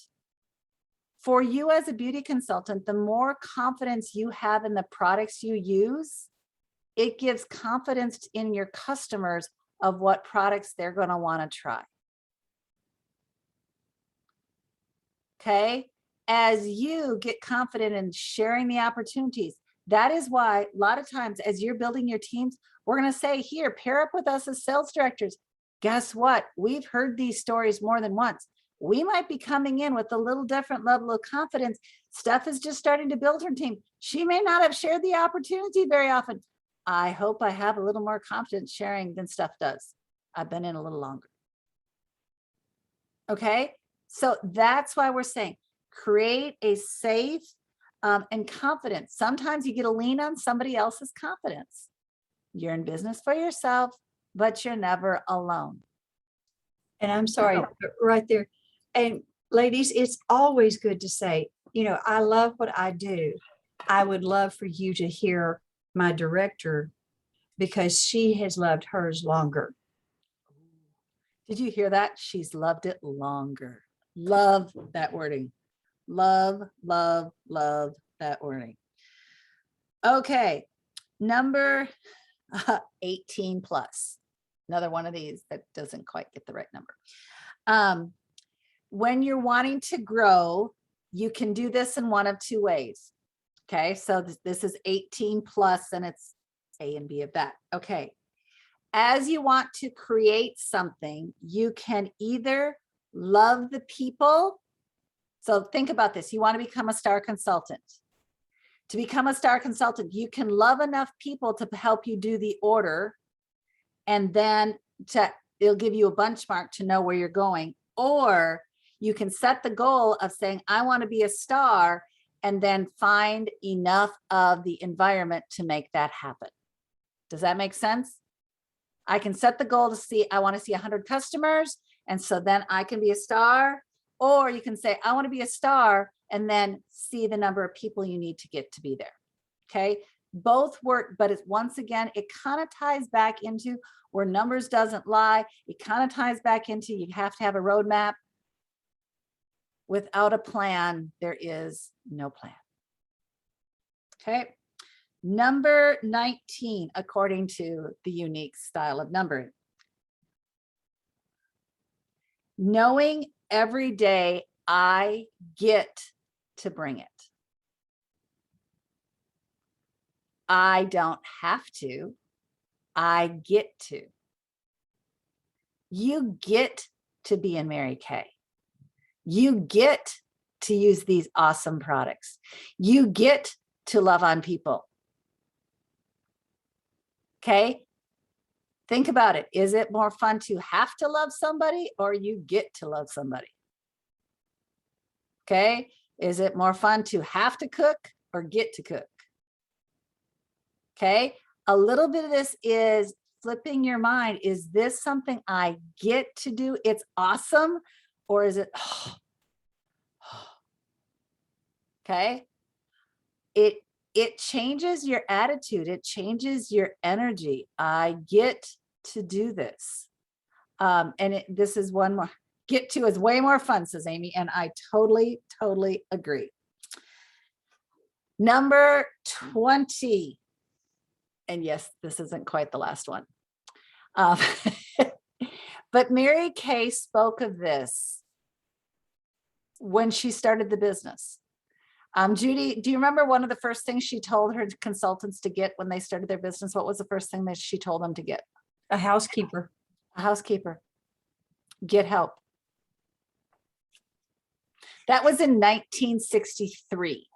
For you as a beauty consultant, the more confidence you have in the products you use, it gives confidence in your customers of what products they're going to want to try. Okay. As you get confident in sharing the opportunities, that is why a lot of times as you're building your teams, we're going to say, here, pair up with us as sales directors. Guess what? We've heard these stories more than once. We might be coming in with a little different level of confidence. Steph is just starting to build her team. She may not have shared the opportunity very often. I hope I have a little more confidence sharing than Steph does. I've been in a little longer. Okay. So that's why we're saying create a safe and confidence. Sometimes you get a lean on somebody else's confidence. You're in business for yourself, but you're never alone. And I'm sorry, but right there. And ladies, it's always good to say, I love what I do. I would love for you to hear my director because she has loved hers longer. Did you hear that? She's loved it longer. Love that wording. Love, love, love that wording. Okay, number 18 plus. Another one of these that doesn't quite get the right number. When you're wanting to grow, you can do this in one of two ways. Okay, so this is 18 plus and it's A and B of that. Okay, as you want to create something, you can either love the people. So think about this. You want to become a star consultant. To become a star consultant, you can love enough people to help you do the order, and then it'll give you a benchmark to know where you're going. Or you can set the goal of saying, I want to be a star, and then find enough of the environment to make that happen. Does that make sense? I can set the goal to see, I want to see 100 customers, and so then I can be a star. Or you can say, I want to be a star, and then see the number of people you need to get to be there. Okay, both work, but it's, once again, it kind of ties back into where numbers doesn't lie. It kind of ties back into you have to have a roadmap. Without a plan, there is no plan. Okay, number 19, according to the unique style of numbering. Knowing every day I get to bring it. I don't have to, I get to. You get to be in Mary Kay. You get to use these awesome products. You get to love on people. Okay? Think about it. Is it more fun to have to love somebody, or you get to love somebody? Okay? Is it more fun to have to cook or get to cook? Okay? A little bit of this is flipping your mind. Is this something I get to do? It's awesome. Or is it, okay? It changes your attitude. It changes your energy. I get to do this. This is one more. Get to is way more fun, says Amy. And I totally, totally agree. Number 20. And yes, this isn't quite the last one. But Mary Kay spoke of this when she started the business. Judy, do you remember one of the first things she told her consultants to get when they started their business? What was the first thing that she told them to get? A housekeeper. A housekeeper. Get help. That was in 1963.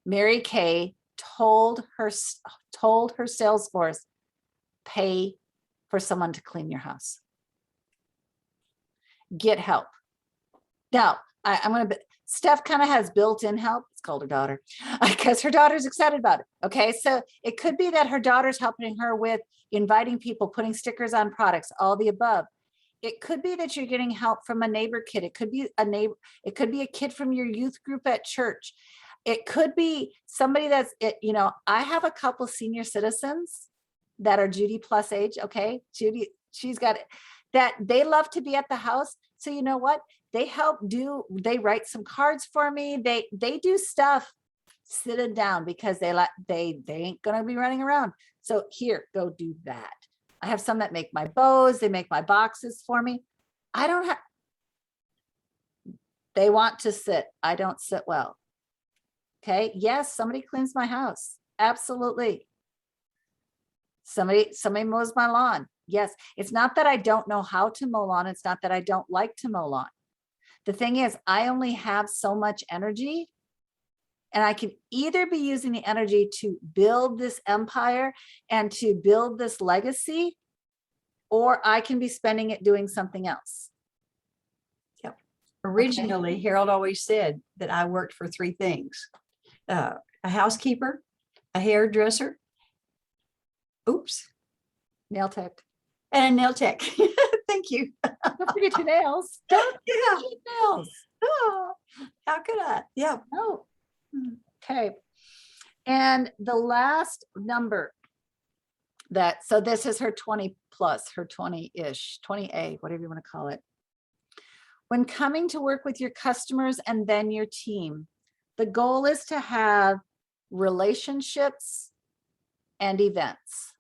Mary Kay told her sales force, pay for someone to clean your house. Get help. Now, I'm going to, Steph kind of has built-in help. It's called her daughter because her daughter's excited about it. Okay. So it could be that her daughter's helping her with inviting people, putting stickers on products, all the above. It could be that you're getting help from a neighbor kid. It could be a neighbor. It could be a kid from your youth group at church. It could be somebody that's, I have a couple senior citizens that are Judy plus age. Okay. Judy, she's got it, that they love to be at the house. So you know what? They write some cards for me. They do stuff sitting down because they ain't going to be running around. So here, go do that. I have some that make my bows. They make my boxes for me. They want to sit. I don't sit well. Okay. Yes. Somebody cleans my house. Absolutely. Somebody mows my lawn. Yes. It's not that I don't know how to mow lawn. It's not that I don't like to mow lawn. The thing is, I only have so much energy, and I can either be using the energy to build this empire and to build this legacy, or I can be spending it doing something else. Yep. Originally, Harold always said that I worked for three things: a housekeeper, a hairdresser, Nail tech. and a nail tech. Thank you. Don't forget your nails. Don't forget your nails. Oh, how could I? Yeah. Oh, okay. And the last number so this is her 20 plus, her 20-ish, 20A, whatever you want to call it. When coming to work with your customers and then your team, the goal is to have relationships and events.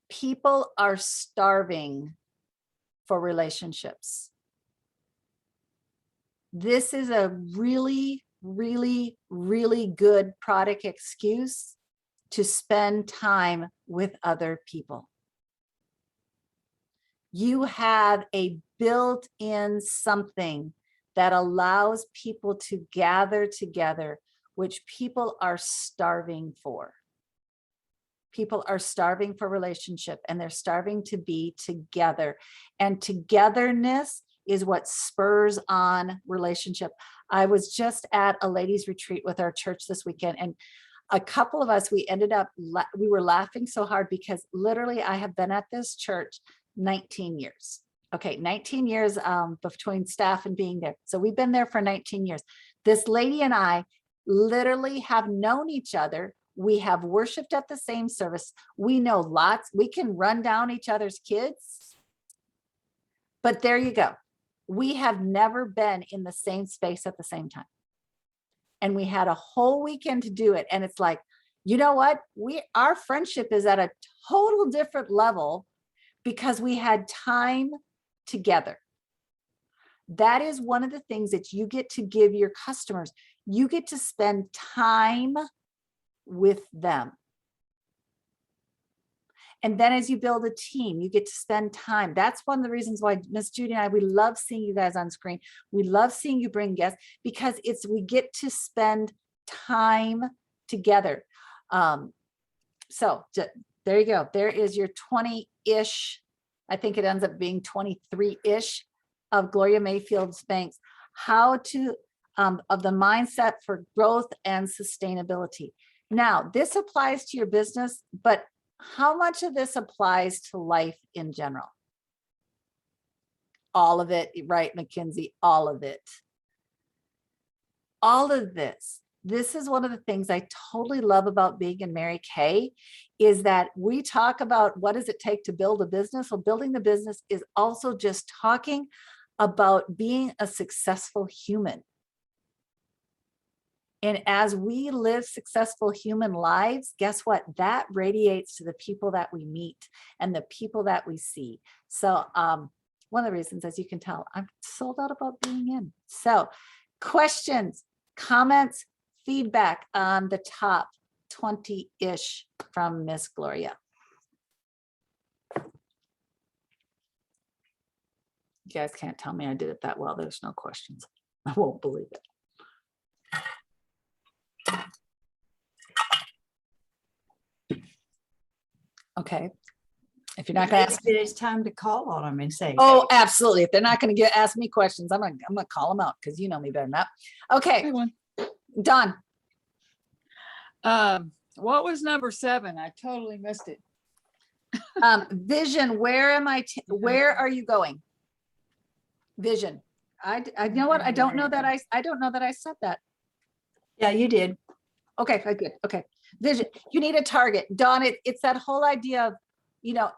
People are starving for relationships. This is a really, really, really good product excuse to spend time with other people. You have a built-in something that allows people to gather together, which people are starving for. People are starving for relationship, and they're starving to be together. And togetherness is what spurs on relationship. I was just at a ladies' retreat with our church this weekend, and a couple of us, we were laughing so hard because literally I have been at this church 19 years. Okay, 19 years between staff and being there. So we've been there for 19 years. This lady and I literally have known each other. We have worshiped at the same service. We know lots. We can run down each other's kids. But there you go. We have never been in the same space at the same time. And we had a whole weekend to do it. And it's like, you know what? Our friendship is at a total different level because we had time together. That is one of the things that you get to give your customers. You get to spend time with them. And then as you build a team, you get to spend time. That's one of the reasons why Miss Judy and I, we love seeing you guys on screen. We love seeing you bring guests because we get to spend time together. So there you go. There is your 20-ish. I think it ends up being 23-ish of Gloria Mayfield's Banks. How to, of the mindset for growth and sustainability. Now, this applies to your business, but how much of this applies to life in general? All of it, right, Mackenzie? All of it. All of this. This is one of the things I totally love about being in Mary Kay, is that we talk about what does it take to build a business? Well, building the business is also just talking about being a successful human. And as we live successful human lives, guess what? That radiates to the people that we meet and the people that we see. So one of the reasons, as you can tell, I'm sold out about being in. So questions, comments, feedback on the top 20-ish from Miss Gloria. You guys can't tell me I did it that well. There's no questions. I won't believe it. Okay. If you're not going to ask, It's time to call on them and say, oh, absolutely. If they're not going to ask me questions, I'm gonna call them out because you know me better than that. Okay, Don. What was number 7? I totally missed it. Vision. Where are you going? Vision. I know what I don't know that I don't know that I said that. yeah, you did. Okay, good. Okay. Vision. You need a target. Dawn, it's that whole idea of,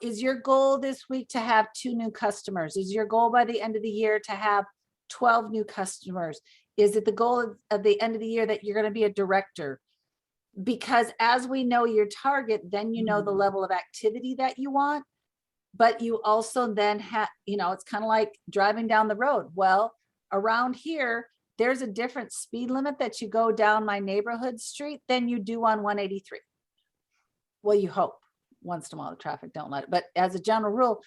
is your goal this week to have 2 new customers? Is your goal by the end of the year to have 12 new customers? Is it the goal of the end of the year that you're going to be a director? Because as we know your target, then you know the level of activity that you want, but you also then have, it's kind of like driving down the road. Well, around here, there's a different speed limit that you go down my neighborhood street than you do on 183. Well, you hope once in a while the traffic don't let it, but as a general rule,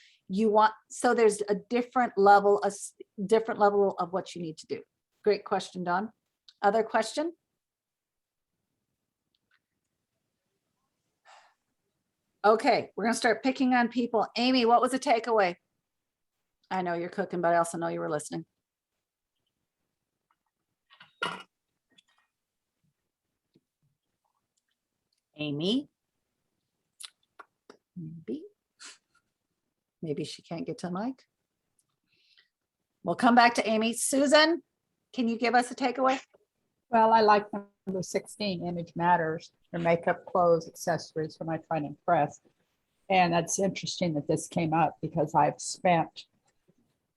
so there's a different level of what you need to do. Great question, Dawn. Other question? Okay, we're gonna start picking on people. Amy, what was the takeaway? I know you're cooking, but I also know you were listening. Amy, maybe she can't get to the mic. We'll come back to Amy. Susan, can you give us a takeaway? Well, I like number 16, image matters, your makeup, clothes, accessories when I try to impress. And that's interesting that this came up because I've spent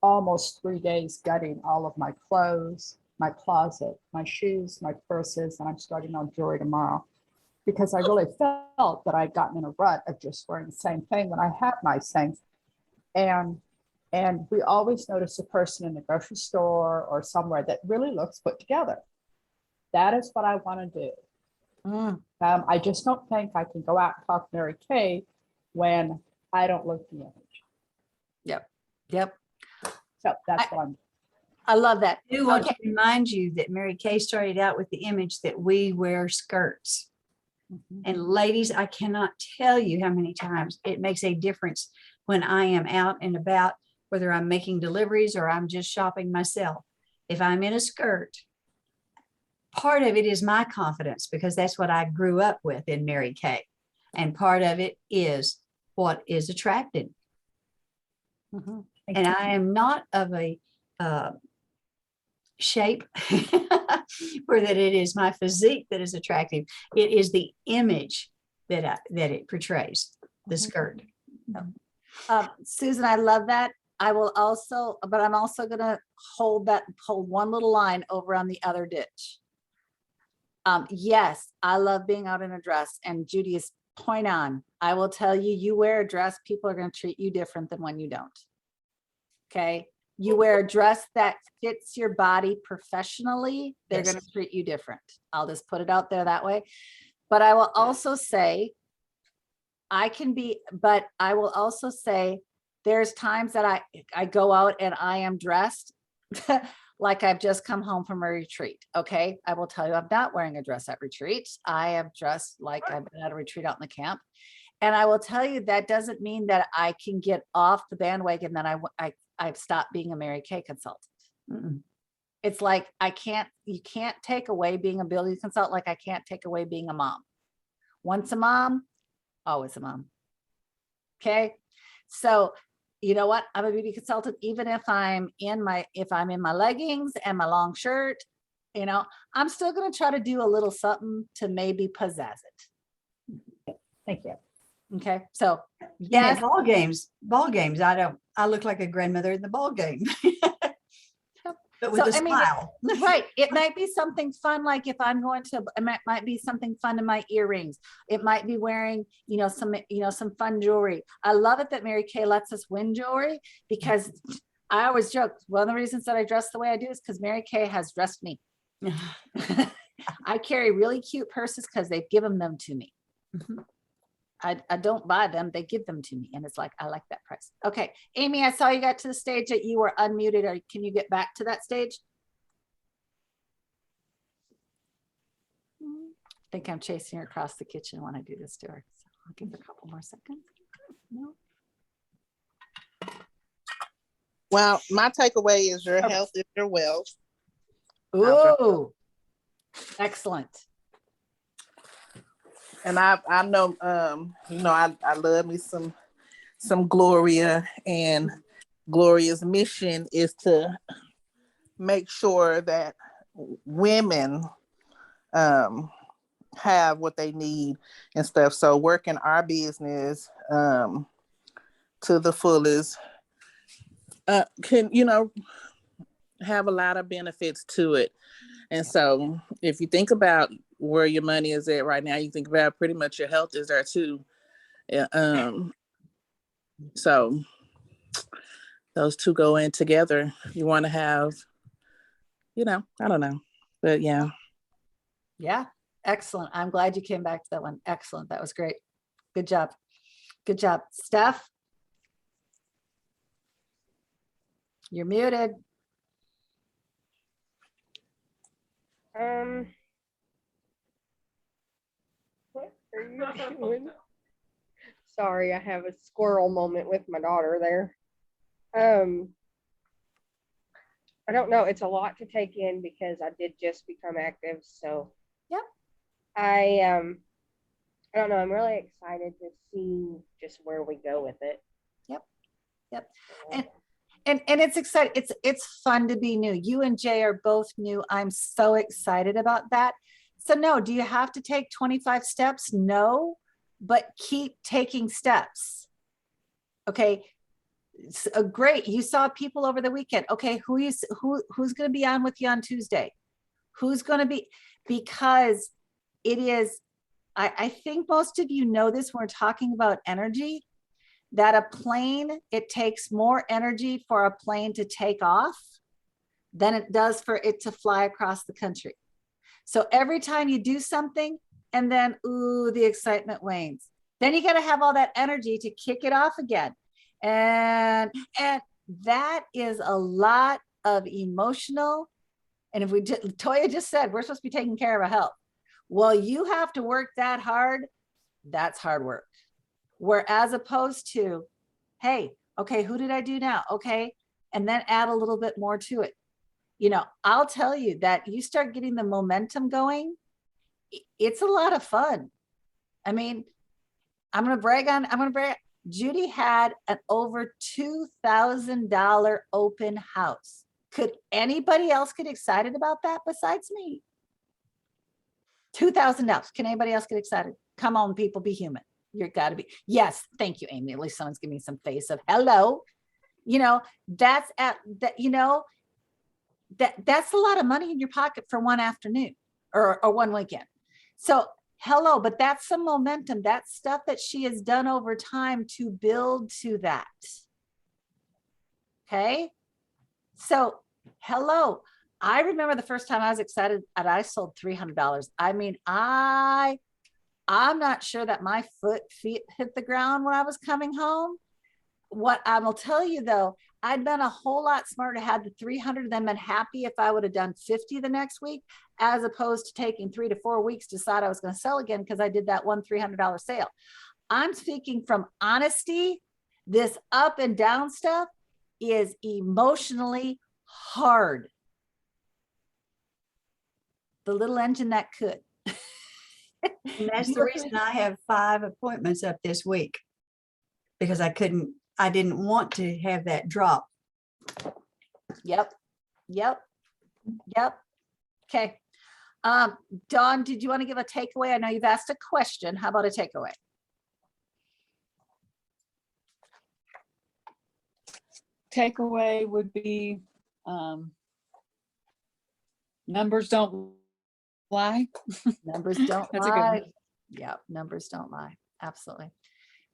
almost 3 days gutting all of my clothes, my closet, my shoes, my purses, and I'm starting on jewelry tomorrow because I really felt that I'd gotten in a rut of just wearing the same thing when I have nice things. And we always notice a person in the grocery store or somewhere that really looks put together. That is what I want to do. I just don't think I can go out and talk to Mary Kay when I don't look the image. Yep. So that's what I'm. I love that. I do want Okay. to remind you that Mary Kay started out with the image that we wear skirts. And ladies, I cannot tell you how many times it makes a difference when I am out and about, whether I'm making deliveries or I'm just shopping myself. If I'm in a skirt, part of it is my confidence because that's what I grew up with in Mary Kay. And part of it is what is attracted. Mhm. And I am not of a shape or that it is my physique that is attractive. It is the image that it portrays, the skirt. Susan, I love that. I will also, but I'm also gonna hold one little line over on the other ditch. Yes, I love being out in a dress, and Judy is point on. I will tell you, you wear a dress, people are gonna treat you different than when you don't. Okay, you wear a dress that fits your body professionally, they're Yes. gonna treat you different. I'll just put it out there that way. But I will also say, but I will also say, there's times that I go out and I am dressed like I've just come home from a retreat. Okay, I will tell you, I'm not wearing a dress at retreat. I am dressed like I've been at a retreat out in the camp. And I will tell you, that doesn't mean that I can get off the bandwagon that I've stopped being a Mary Kay consultant. Mm-mm. It's like, you can't take away being a building consultant, like I can't take away being a mom. Once a mom, always a mom. Okay. So you know what? I'm a beauty consultant, even if I'm in my leggings and my long shirt, I'm still going to try to do a little something to maybe pizzazz it. Thank you. Okay. So Yeah, yes, ball games. I look like a grandmother in the ball game. But with So, a I mean, smile. right. It might be something fun. Like if I'm going to, might be something fun in my earrings. It might be wearing, some fun jewelry. I love it that Mary Kay lets us win jewelry, because I always joke, one of the reasons that I dress the way I do is because Mary Kay has dressed me. I carry really cute purses because they've given them to me. Mhm. I don't buy them, they give them to me. And it's like, I like that price. Okay, Amy, I saw you got to the stage that you were unmuted. Or can you get back to that stage? I think I'm chasing her across the kitchen when I do this to her. So I'll give her a couple more seconds. No. Well, my takeaway is your health is your wealth. Ooh, excellent. And I know, I love me some Gloria, and Gloria's mission is to make sure that women have what they need and stuff. So working our business to the fullest can, have a lot of benefits to it. And so if you think about where your money is at right now, you think about pretty much your health is there too. So those two go in together. You want to have, I don't know, but yeah. Yeah, excellent. I'm glad you came back to that one. Excellent. That was great. Good job. Good job. Steph? You're muted. What are you doing? Sorry, I have a squirrel moment with my daughter there. I don't know. It's a lot to take in because I did just become active. So Yep. I don't know. I'm really excited to see just where we go with it. Yep. So, And it's exciting. It's fun to be new. You and Jay are both new. I'm so excited about that. So no, do you have to take 25 steps? No, but keep taking steps. Okay. Great. You saw people over the weekend. Okay, who's going to be on with you on Tuesday? Who's going to be, because it is, I think most of you know this when we're talking about energy, that a plane, it takes more energy for a plane to take off than it does for it to fly across the country. So every time you do something and then, ooh, the excitement wanes. Then you got to have all that energy to kick it off again. And that is a lot of emotional. And if Toya just said, we're supposed to be taking care of our health. Well, you have to work that hard. That's hard work. Whereas opposed to, hey, okay, who did I do now? Okay. And then add a little bit more to it. You know, I'll tell you that you start getting the momentum going. It's a lot of fun. I mean, I'm going to brag. Judy had an over $2,000 open house. Could anybody else get excited about that besides me? $2,000. Can anybody else get excited? Come on, people, be human. You're gotta be. Yes, thank you, Amy. At least someone's giving me some face of hello. You know, that's at that, you know, that's a lot of money in your pocket for one afternoon or one weekend. So hello, but that's some momentum. That's stuff that she has done over time to build to that. Okay. So hello. I remember the first time I was excited and I sold $300. I mean, I'm not sure that my feet hit the ground when I was coming home. What I will tell you though, I'd been a whole lot smarter to have the 300 and been happy if I would have done 50 the next week, as opposed to taking 3 to 4 weeks to decide I was going to sell again because I did that one $300 sale. I'm speaking from honesty. This up and down stuff is emotionally hard. The little engine that could. And that's the reason I have 5 appointments up this week, because I didn't want to have that drop. Yep. Okay. Dawn, did you want to give a takeaway? I know you've asked a question. How about a takeaway? Takeaway would be, numbers don't lie. Numbers don't That's a good lie. one. Yeah, numbers don't lie. Absolutely.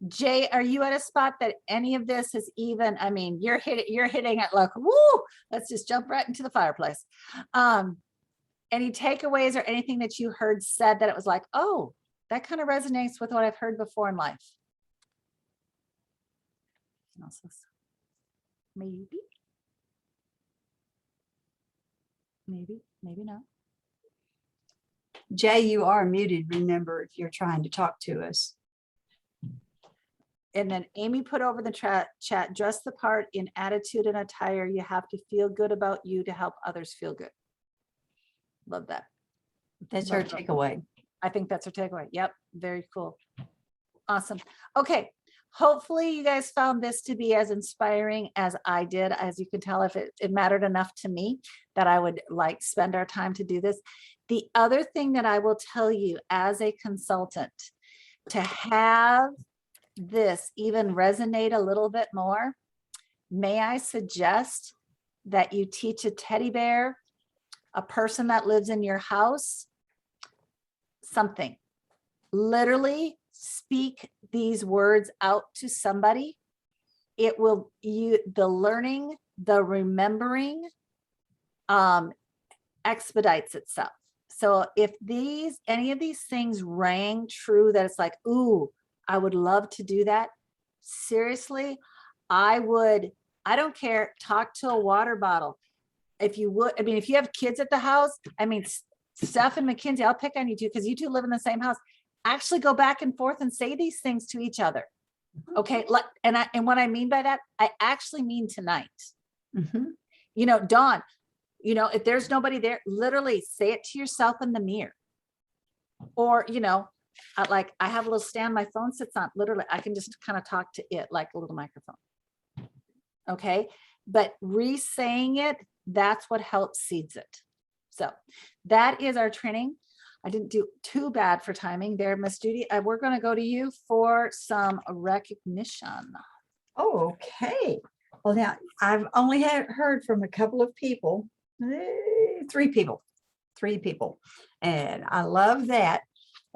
Jay, are you at a spot that any of this is even, I mean, you're hitting it like, woo, let's just jump right into the fireplace. Any takeaways or anything that you heard said that it was like, oh, that kind of resonates with what I've heard before in life? Maybe not. Jay, you are muted, remember, if you're trying to talk to us. And then Amy put over the chat, dress the part in attitude and attire. You have to feel good about you to help others feel good. Love that. That's her takeaway. I think that's her takeaway. Yep. Very cool. Awesome. Okay. Hopefully you guys found this to be as inspiring as I did. As you can tell, if it mattered enough to me that I would like spend our time to do this. The other thing that I will tell you as a consultant, to have this even resonate a little bit more, may I suggest that you teach a teddy bear, a person that lives in your house, something. Literally speak these words out to somebody. It will, the learning, the remembering expedites itself. So if any of these things rang true, that it's like, ooh, I would love to do that. Seriously, I don't care, talk to a water bottle. If you would, I mean, if you have kids at the house, I mean, Steph and Mackenzie, I'll pick on you two because you two live in the same house. Actually go back and forth and say these things to each other. Okay. And what I mean by that, I actually mean tonight. Mm-hmm. You know, Dawn, you know, if there's nobody there, literally say it to yourself in the mirror. Or, you know, like I have a little stand my phone sits on, literally, I can just kind of talk to it like a little microphone. Okay. but re-saying it, that's what helps seeds it. So that is our training. I didn't do too bad for timing there, Miss Judy. We're going to go to you for some recognition. Oh, okay. Well, now I've only heard from a couple of people, three people, and I love that.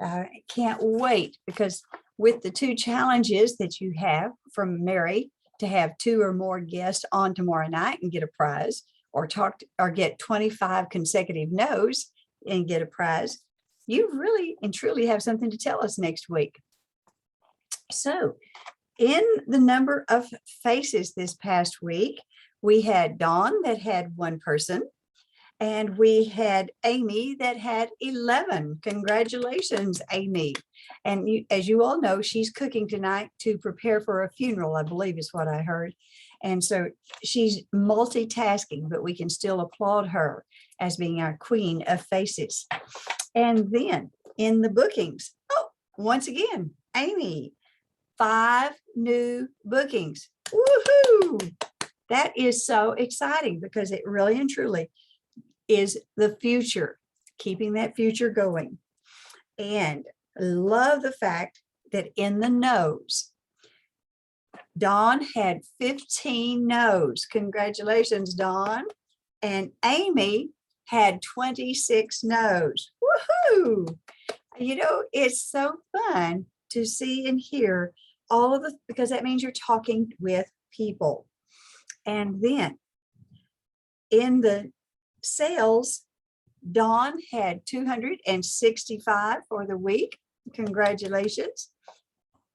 I can't wait, because with the two challenges that you have from Mary, to have 2 or more guests on tomorrow night and get a prize, or get 25 consecutive no's and get a prize, you really and truly have something to tell us next week. So in the number of faces this past week, we had Dawn that had 1 person, and we had Amy that had 11. Congratulations, Amy. And as you all know, she's cooking tonight to prepare for a funeral, I believe is what I heard. And so she's multitasking, but we can still applaud her as being our queen of faces. And then in the bookings, oh, once again, Amy, 5 new bookings. Woohoo! That is so exciting, because it really and truly is the future, keeping that future going. And love the fact that in the no's, Dawn had 15 no's. Congratulations, Dawn. And Amy had 26 no's. Woohoo! You know, it's so fun to see and hear all of the, because that means you're talking with people. And then in the sales, Dawn had 265 for the week. Congratulations.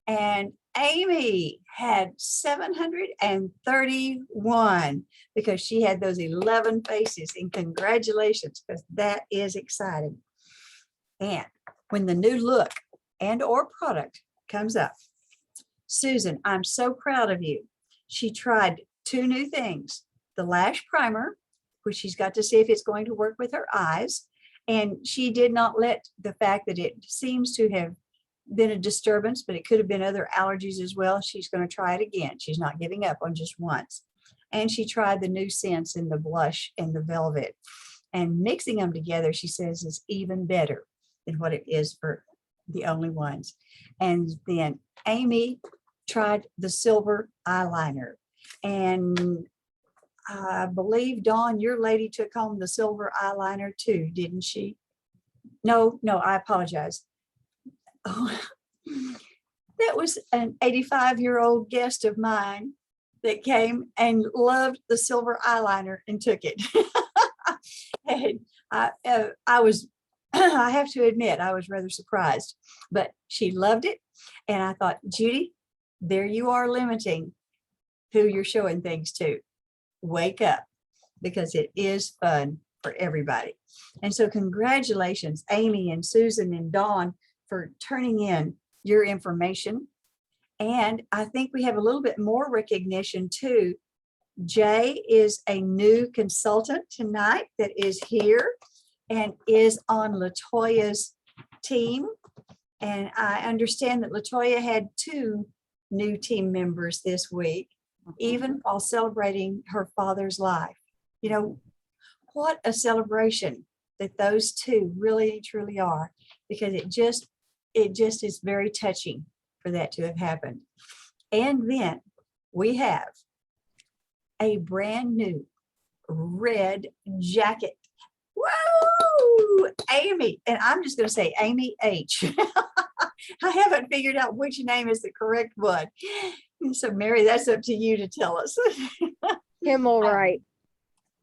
And Amy had 731, because she had those 11 faces. And congratulations, because that is exciting. And when the new look and or product comes up, Susan, I'm so proud of you. She tried 2 new things: the lash primer, which she's got to see if it's going to work with her eyes. And she did not let the fact that it seems to have been a disturbance, but it could have been other allergies as well. She's going to try it again. She's not giving up on just once. And she tried the new scents in the blush and the velvet. And mixing them together, she says, is even better than what it is for the only ones. And then Amy tried the silver eyeliner. And I believe, Dawn, your lady took home the silver eyeliner too, didn't she? No, I apologize. Oh, that was an 85-year-old guest of mine that came and loved the silver eyeliner and took it. And I was, I have to admit, I was rather surprised, but she loved it. And I thought, Judy, there you are limiting who you're showing things to. Wake up, because it is fun for everybody. And so congratulations, Amy and Susan and Dawn, for turning in your information. And I think we have a little bit more recognition too. Jay is a new consultant tonight that is here and is on LaToya's team. And I understand that LaToya had 2 new team members this week, even while celebrating her father's life. You know, what a celebration that those 2 really truly are, because it just is very touching for that to have happened. And then we have a brand new red jacket. Whoa, Amy. And I'm just going to say Amy H. I haven't figured out which name is the correct one. So Mary, that's up to you to tell us. Himmel right.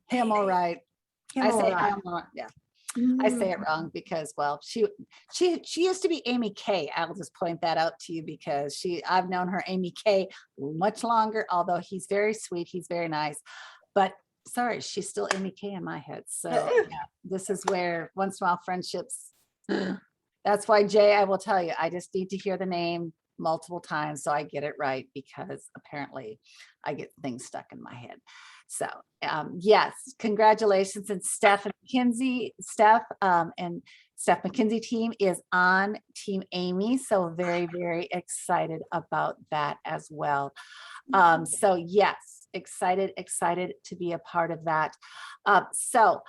Him, all right. I say him, all right. Yeah. I say it wrong because, well, she used to be Amy K. I'll just point that out to you, because I've known her Amy K much longer, although he's very sweet, he's very nice, but sorry, she's still Amy K in my head. So yeah, this is where once in a while friendships, that's why, Jay, I will tell you, I just need to hear the name multiple times so I get it right, because apparently I get things stuck in my head. So yes, congratulations. And Steph McKinsey team is on Team Amy. So very, very excited about that as well. So yes, excited to be a part of that. So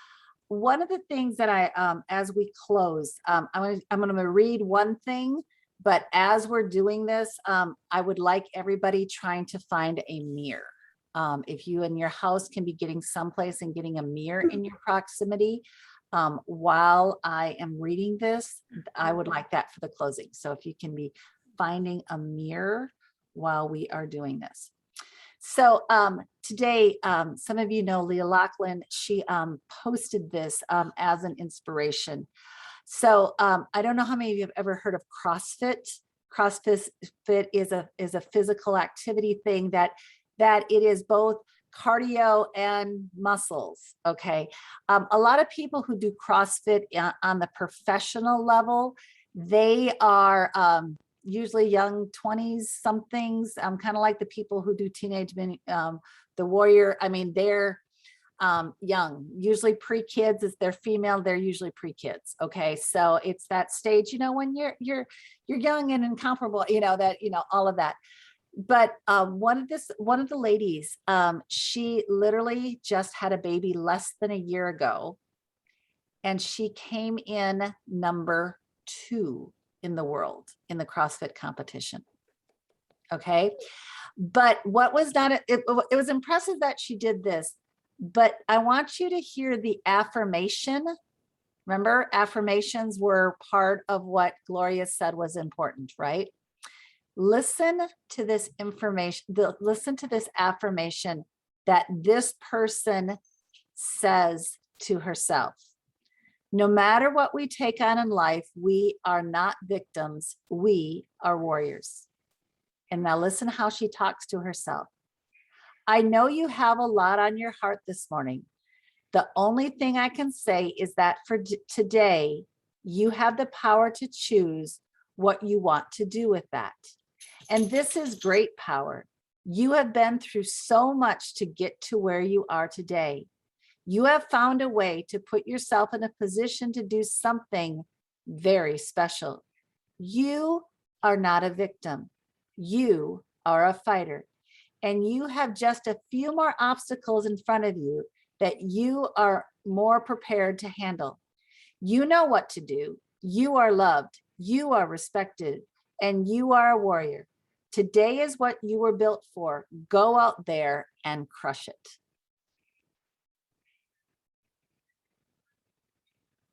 one of the things that as we close, I'm going to read one thing, but as we're doing this, I would like everybody trying to find a mirror. If you in your house can be getting someplace and getting a mirror in your proximity, while I am reading this, I would like that for the closing. So if you can be finding a mirror while we are doing this. So today, some of you know Leah Lachlan, she posted this as an inspiration. So I don't know how many of you have ever heard of CrossFit. CrossFit is a physical activity thing that it is both cardio and muscles. Okay. A lot of people who do CrossFit on the professional level, they are usually young 20s somethings, kind of like the people who do teenage men, the warrior. I mean, they're young, usually pre-kids. If they're female, they're usually pre-kids. Okay. So it's that stage, you know, when you're young and incomparable, you know, that, you know, all of that. But one of the ladies, she literally just had a baby less than a year ago, and she came in number 2 in the world in the CrossFit competition. Okay. But what was not, it was impressive that she did this, but I want you to hear the affirmation. Remember, affirmations were part of what Gloria said was important, right? Listen to this information, listen to this affirmation that this person says to herself. No matter what we take on in life, we are not victims, we are warriors. And now listen how she talks to herself. I know you have a lot on your heart this morning. The only thing I can say is that for today, you have the power to choose what you want to do with that. And this is great power. You have been through so much to get to where you are today. You have found a way to put yourself in a position to do something very special. You are not a victim. You are a fighter. And you have just a few more obstacles in front of you that you are more prepared to handle. You know what to do. You are loved. You are respected. And you are a warrior. Today is what you were built for. Go out there and crush it.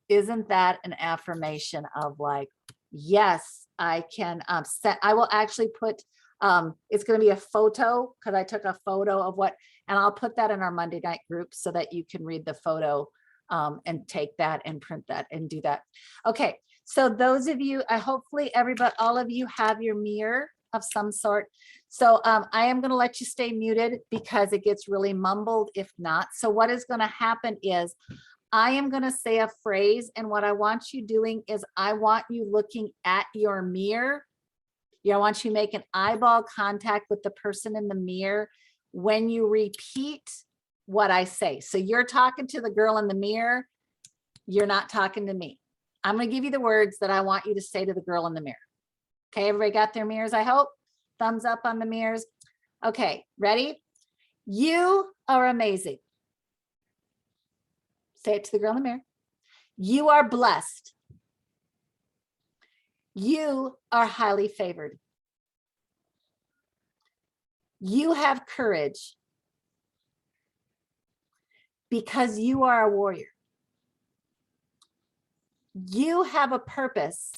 Isn't that an affirmation of like, yes, I can set, I will actually put, it's going to be a photo because I took a photo of what, and I'll put that in our Monday night group so that you can read the photo and take that and print that and do that. Okay. So those of you, hopefully everybody, all of you have your mirror of some sort. So I am going to let you stay muted because it gets really mumbled if not. So what is going to happen is I am going to say a phrase, and what I want you doing is I want you looking at your mirror. I want you making eyeball contact with the person in the mirror when you repeat what I say. So you're talking to the girl in the mirror. You're not talking to me. I'm going to give you the words that I want you to say to the girl in the mirror. Okay, everybody got their mirrors, I hope. Thumbs up on the mirrors. Okay, ready? You are amazing. Say it to the girl in the mirror. You are blessed. You are highly favored. You have courage because you are a warrior. You have a purpose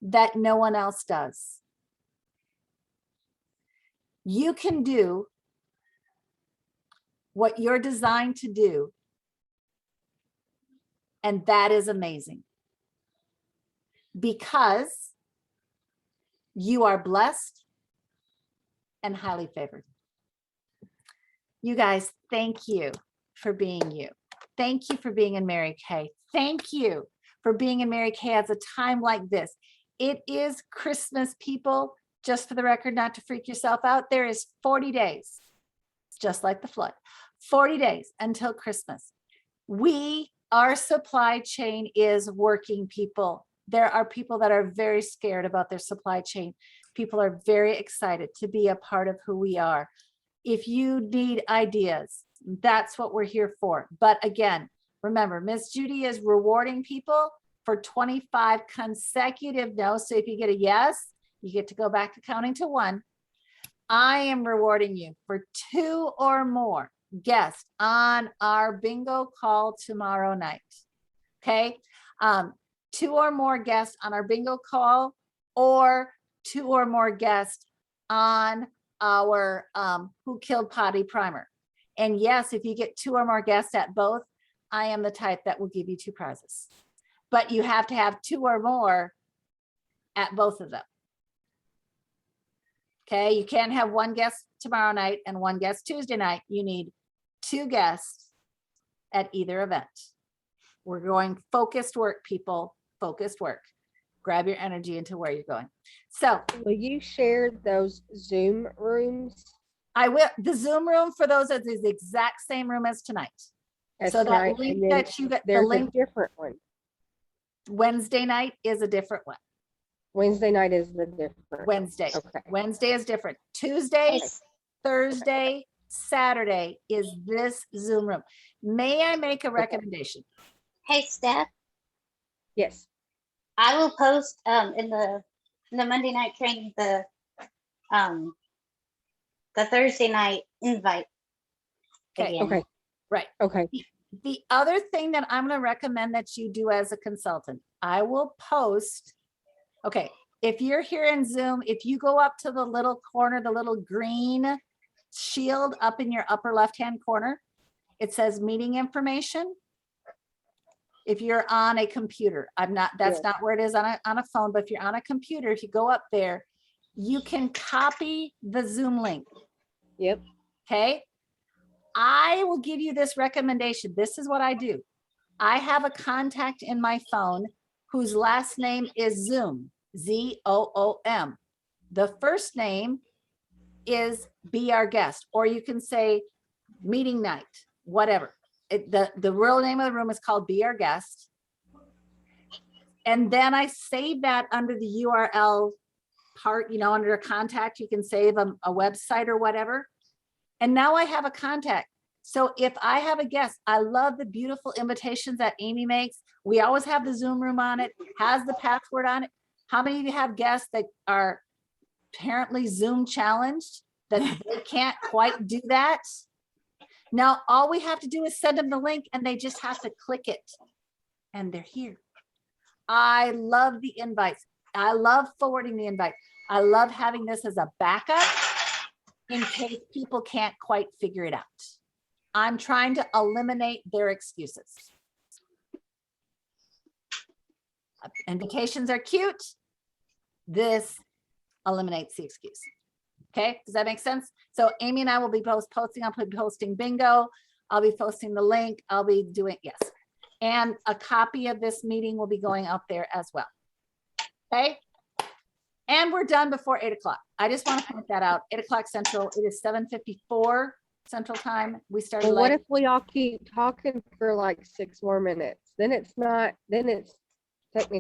that no one else does. You can do what you're designed to do, and that is amazing because you are blessed and highly favored. You guys, thank you for being you. Thank you for being in Mary Kay. Thank you for being in Mary Kay at a time like this. It is Christmas, people. Just for the record, not to freak yourself out, there is 40 days, just like the flood, 40 days until Christmas. Our supply chain is working, people. There are people that are very scared about their supply chain. People are very excited to be a part of who we are. if you need ideas, that's what we're here for. But again, remember, Miss Judy is rewarding people for 25 consecutive no's. So if you get a yes, you get to go back to counting to 1. I am rewarding you for 2 or more guests on our bingo call tomorrow night. Okay. 2 or more guests on our bingo call, or 2 or more guests on our Who Killed Potty primer. And yes, if you get 2 or more guests at both, I am the type that will give you 2 prizes. But you have to have 2 or more at both of them. Okay, you can't have 1 guest tomorrow night and 1 guest Tuesday night. You need 2 guests at either event. We're going focused work, people, focused work. Grab your energy into where you're going. So Will you share those Zoom rooms? I will, the Zoom room for those is the exact same room as tonight. as So tonight? that link And then that you got, the there's a link different one. Wednesday night is a different one. Wednesday night is the different. Wednesday. Okay. Wednesday is different. Tuesday, Okay. Thursday, Saturday is this Zoom room. May I make a recommendation? Hey, Steph, Yes. I will post in the Monday night training the Thursday night invite. Okay. again. Okay. Right. Okay. The other thing that I'm going to recommend that you do as a consultant, I will post, okay, if you're here in Zoom, if you go up to the little corner, the little green shield up in your upper left-hand corner, it says meeting information. If you're on a computer, that's Yes. not where it is on a phone, but if you're on a computer, if you go up there, you can copy the Zoom link. Yep. Okay. I will give you this recommendation. This is what I do. I have a contact in my phone whose last name is Zoom, Z-O-O-M. The first name is Be Our Guest, or you can say meeting night, whatever. The real name of the room is called Be Our Guest. And then I save that under the URL part, under a contact, you can save a website or whatever. And now I have a contact. So if I have a guest, I love the beautiful invitations that Amy makes. We always have the Zoom room on it, has the password on it. How many of you have guests that are apparently Zoom challenged, that they can't quite do that? Now, all we have to do is send them the link and they just have to click it and they're here. I love the invites. I love forwarding the invite. I love having this as a backup in case people can't quite figure it out. I'm trying to eliminate their excuses. Invitations are cute. This eliminates the excuse. Okay, does that make sense? So Amy and I will be both posting. I'll be posting bingo. I'll be posting the link. I'll be doing, yes. And a copy of this meeting will be going out there as well. Okay. And we're done before 8 o'clock. I just want to point that out. 8 o'clock Central. It is 7:54 Central Time. We started Well, what late. if we all keep talking for like 6 more minutes? Then it's not, then it's technically